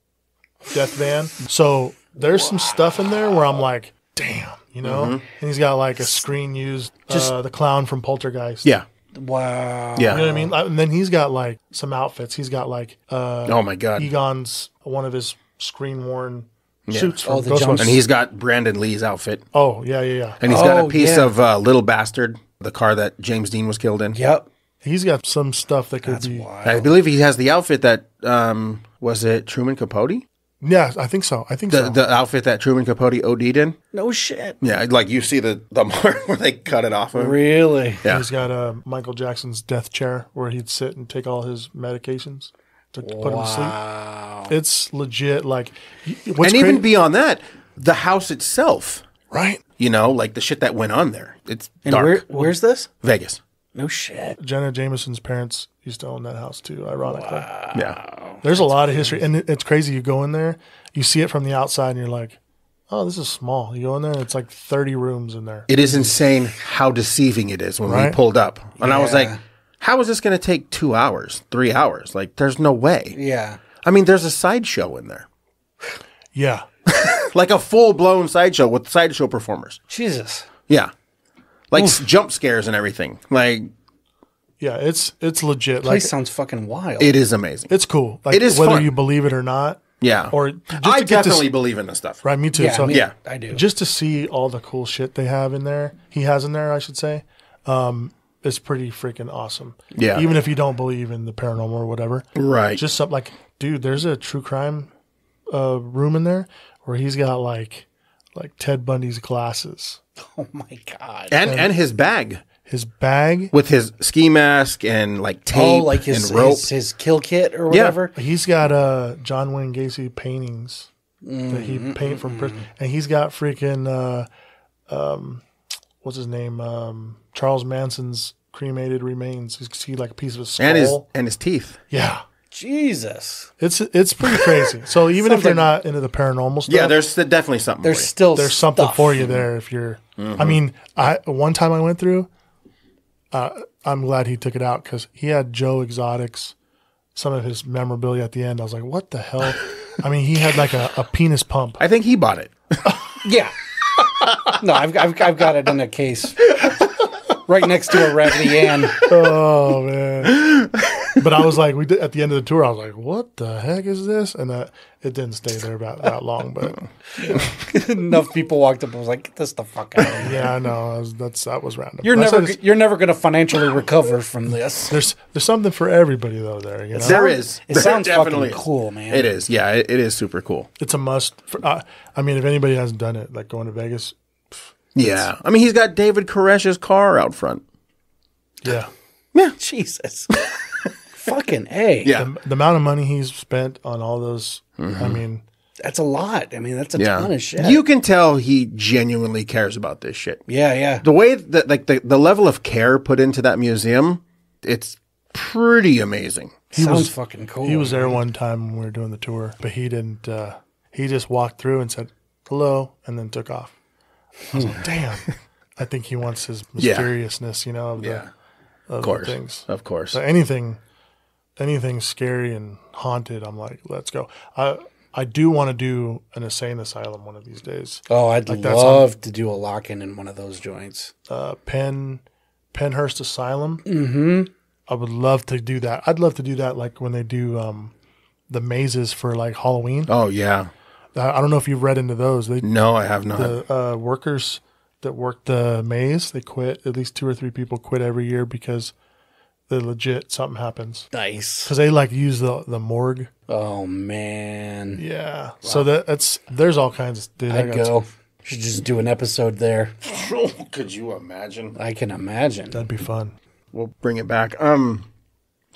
death van. So there's some stuff in there where I'm like, damn, And he's got like a screen used, the clown from Poltergeist. yeah, Wow. yeah. You know what I mean? And then he's got like some outfits. He's got like Oh my god. Egon's, one of his screen worn suits from the Ghostbusters. jump- And he's got Brandon Lee's outfit, Oh, yeah. and he's got a Oh, piece yeah. of Little Bastard, the car that James Dean was killed in. Yep. He's got some stuff that could be. I believe he has the outfit that was it Truman Capote? Yeah, I think so. The outfit that Truman Capote OD'd in. No shit. Yeah, like you see the mark where they cut it off of him. Really? Yeah. He's got Michael Jackson's death chair where he'd sit and take all his medications to put him to sleep. It's legit. Like, what's And even cra- beyond that, the house itself, right? like the shit that went on there. It's And dark. where's this? Vegas. No shit. Jenna Jameson's parents used to own that house too, ironically. Yeah. There's a lot of history. And it's crazy. You go in there, you see it from the outside, and you're like, oh, this is small. You go in there, and it's like 30 rooms in there. It is insane how deceiving it is when we Right? pulled up. And I was Yeah. like, how is this going to take 2 hours, 3 hours? Like, there's no way. Yeah. I mean, there's a sideshow in there. Yeah. Like a full-blown sideshow with sideshow performers. Jesus. Yeah. Like jump scares and everything. Like, Yeah, it's legit. Like, Place sounds fucking wild. it is amazing. it's cool. Like, It is whether fun. you believe it or not. Yeah. Or just I to get to definitely see- believe in this stuff. Right, me too. yeah, So Yeah. I do. just to see all the cool shit they have in there, he has in there, I should say, is pretty freaking awesome. Yeah. Even if you don't believe in the paranormal or whatever. Right. Just something like, dude, there's a true crime room in there where he's got like Ted Bundy's glasses, Oh my god. and his bag his bag. with his ski mask and like tape Oh, like his and rope. his kill kit or whatever. He's got John Wayne Gacy paintings that he painted from prison, and he's got freaking what's his name? Charles Manson's cremated remains. You see like a piece of his skull. and his teeth. Yeah. Jesus. It's pretty crazy. So even if you're not into the paranormal stuff, Yeah, there's definitely something. There's for you. still there's something stuff. for you there if you're. I mean, one time I went through. I'm glad he took it out because he had Joe Exotic's, some of his memorabilia at the end. I was like, what the hell? I mean, he had like a penis pump. I think he bought it. Yeah. No, I've got it in a case right next to a Raggedy Ann. Oh man, But I was like, at the end of the tour, I was like, what the heck is this? And it didn't stay there about that long. But Enough people walked up and was like, "Get this the fuck out of here." yeah, no, that was random. You're But I never said you're never going to financially recover from this. there's something for everybody though. There, you know, There is. It There sounds definitely fucking is. cool, man. It is. Yeah, it is super cool. it's a must. I mean, if anybody hasn't done it, like going to Vegas, Yeah. I mean, he's got David Koresh's car out front. yeah. Jesus. Fucking A. Yeah. The amount of money he's spent on all those, I mean, That's a lot. I mean, that's a Yeah. ton of shit. You can tell he genuinely cares about this shit. yeah. The way that, like, the level of care put into that museum, it's pretty amazing. Sounds fucking cool. he was there one time when we were doing the tour, but he didn't. He just walked through and said hello and then took off. I was like, damn. I think he wants his mysteriousness, you know, of the, of the course. things. Of course. So anything scary and haunted, I'm like, let's go. I do want to do an insane asylum one of these days. Oh, I'd Like, that's love to do a lock-in in one of those joints. Penhurst Asylum. Mm-hmm. I would love to do that. I'd love to do that like when they do the mazes for like Halloween. Oh, yeah. I don't know if you've read into those. No, I have not. The workers that work the maze, they quit. At least 2 or 3 people quit every year because they legit something happens. Nice. Because they like use the morgue. Oh, man. Yeah. So there's all kinds of. Dude, I'd go. Should just do an episode there. Could you imagine? I can imagine. That'd be fun. We'll bring it back.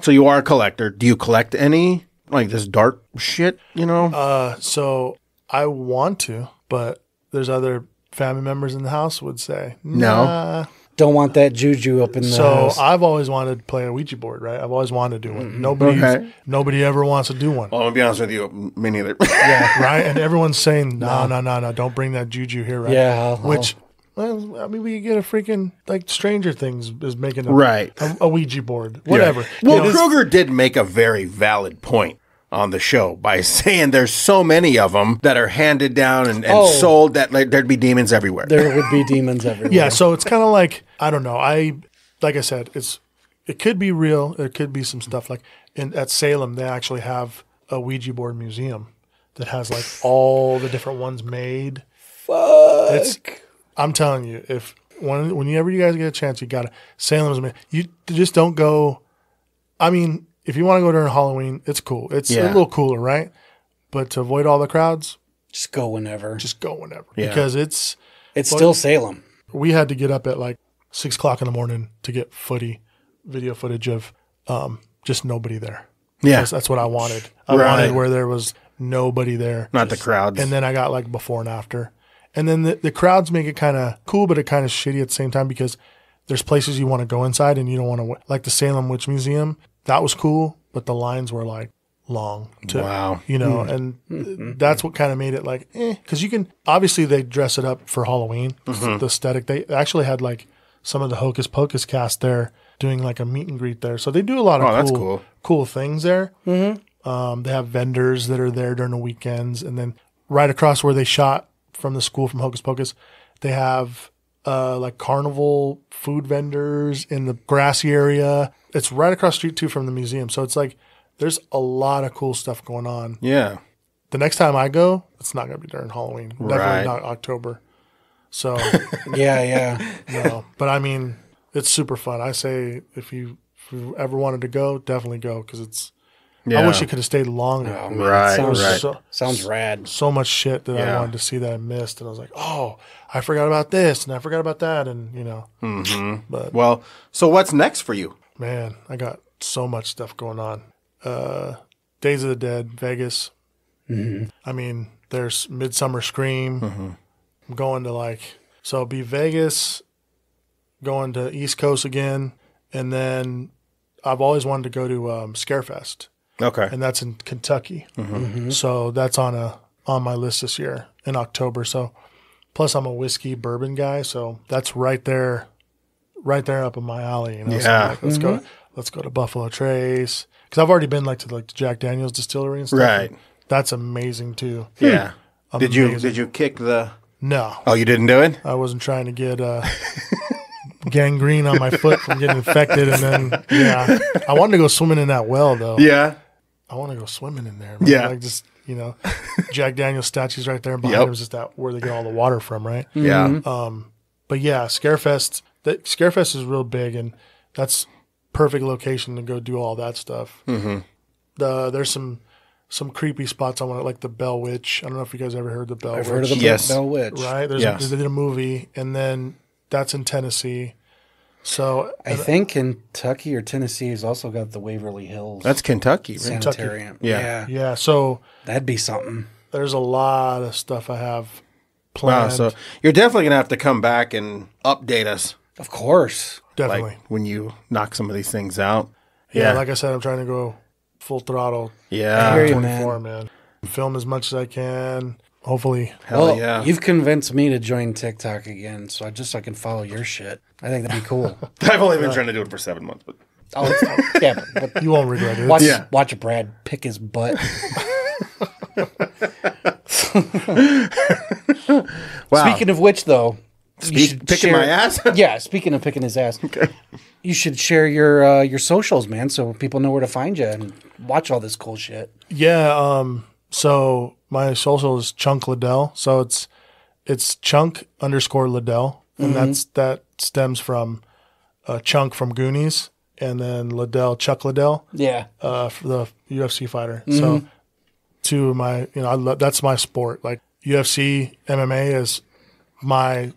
So you are a collector. Do you collect any, like, this dark shit, you know? So I want to, but there's other family members in the house would say No. nah. Don't want that juju up in the So house. I've always wanted to play a Ouija board, right? I've always wanted to do one. Okay. Nobody ever wants to do one, Well, I'll be honest with you, me neither. right? And everyone's saying, no, don't bring that juju here, right? Yeah, Which, well, I mean, we get a freaking, like, Stranger Things is making Right. a Ouija board, whatever. Well, You know, Kruger did make a very valid point on the show by saying there's so many of them that are handed down and sold that like, there'd be demons everywhere. There would be demons everywhere. yeah, so it's kind of like, I don't know. Like I said, it could be real. There could be some stuff like at Salem, they actually have a Ouija board museum that has like all the different ones made. Fuck. I'm telling you, whenever you guys get a chance, you gotta Salem's. You just don't go. I mean, if you want to go during Halloween, it's cool. It's a little cooler, right? But to avoid all the crowds, Just go whenever. just go whenever Yeah. because it's. It's still Salem. We had to get up at like 6 o'clock in the morning to get video footage of just nobody there. Yeah. That's what I wanted. I Right. wanted where there was nobody there. Not the crowds. And then I got like before and after. And then the crowds make it kind of cool, but it kind of shitty at the same time because there's places you want to go inside and you don't want to, like the Salem Witch Museum. That was cool, but the lines were like long. Wow. You know, and that's what kind of made it like, because you can, obviously they dress it up for Halloween, the aesthetic. They actually had like some of the Hocus Pocus cast there doing like a meet and greet there. So they do a lot of that's cool things there. Mm-hmm. They have vendors that are there during the weekends. And then right across where they shot from the school from Hocus Pocus, they have like carnival food vendors in the grassy area. It's right across the street too from the museum. So it's like there's a lot of cool stuff going on. Yeah. The next time I go, it's not going to be during Halloween. Right. Definitely not October. So, Yeah. no. But I mean, it's super fun. I say if you ever wanted to go, definitely go because it's. Yeah. I wish it could have stayed longer. Oh, man. Right, Sounds, right. sounds rad. So much shit that I Yeah. wanted to see that I missed, and I was like, "Oh, I forgot about this, and I forgot about that," and you know. But Well, so what's next for you? man, I got so much stuff going on. Days of the Dead, Vegas. I mean, there's Midsummer Scream. I'm going to so it'll be Vegas, going to East Coast again, and then I've always wanted to go to Scarefest, Okay. and that's in Kentucky. So that's on my list this year in October. So plus I'm a whiskey bourbon guy, so that's right there up in my alley. You know? So I'm like, let's go to Buffalo Trace because I've already been to the Jack Daniel's distillery and stuff. Right. and that's amazing too. Yeah. Did Amazing. you kick the? No, Oh, you didn't do it? I wasn't trying to get gangrene on my foot from getting infected. And then, yeah, I wanted to go swimming in that well, though. Yeah. I want to go swimming in there. Man. Yeah. Like just, Jack Daniel's statue's right there. And behind him is just that where they get all the water from, right? Yeah. But yeah, Scarefest is real big, and that's perfect location to go do all that stuff. Mm-hmm. There's some creepy spots I want, like the Bell Witch. I don't know if you guys ever heard the Bell Witch. I've heard of the Yes. Bell Witch. Right? They did a movie, and then that's in Tennessee. So I think Kentucky or Tennessee has also got the Waverly Hills That's Kentucky, right? Sanitarium. Yeah. yeah, so That'd be something. there's a lot of stuff I have Wow. planned. So you're definitely going to have to come back and update us. Of course. Definitely. Like when you knock some of these things out. Yeah, like I said, I'm trying to go full throttle. Yeah. I hear you, 24, man. Film as much as I can. Hopefully. Hell Well, yeah. you've convinced me to join TikTok again, so I can follow your shit. I think that'd be cool. I've only been trying to do it for 7 months, but Yeah, but You won't regret it. watch, Yeah. watch Brad pick his butt. wow. Speaking of which, though, you should picking share- my ass? Yeah, speaking of picking his ass, you should share your socials, man, so people know where to find you and watch all this cool shit. Yeah. So my social is Chunk Liddell. So it's Chunk _ Liddell, and that stems from Chunk from Goonies, and then Liddell, Chuck Liddell, Yeah, for the UFC fighter. So two of my, that's my sport. Like UFC, MMA is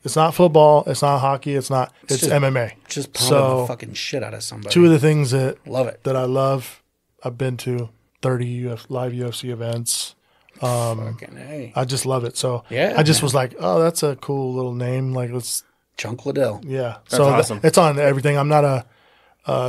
it's not football, it's not hockey, it's just- MMA. just pounding So the fucking shit out of somebody. two of the things that Love it. that I love, I've been to 30 live UFC events. Fucking A. I just love it. So Yeah, I just man. was like, oh, that's a cool little name. Like Chunk Liddell. yeah. That's so awesome. it's on everything. I'm not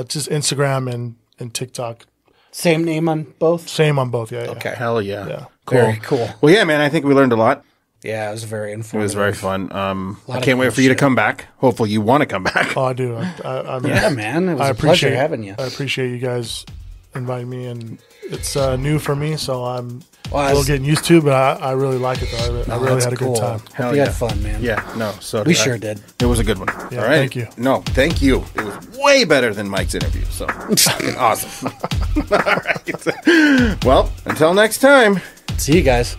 just Instagram and TikTok. Same name on both? Same on both. Yeah. Okay. Hell yeah. Yeah. Cool. Very cool. Well, yeah, man, I think we learned a lot. Yeah, it was very It informative. was very fun. I of can't wait cool for you to shit. come back. Hopefully you want to come back. Oh, I do. I Yeah, man. It was I a pleasure appreciate having you. I appreciate you guys inviting me, and it's new for me, so I'm Well, a little getting used to. But I really like it though. I really that's had a cool. good time. Hell you yeah. had fun, man. Yeah, no, so We did I. sure did. It was a good one. Yeah, All right. thank you. No, thank you. It was way better than Mike's interview. So fucking awesome. All right. Well, until next time. See you guys.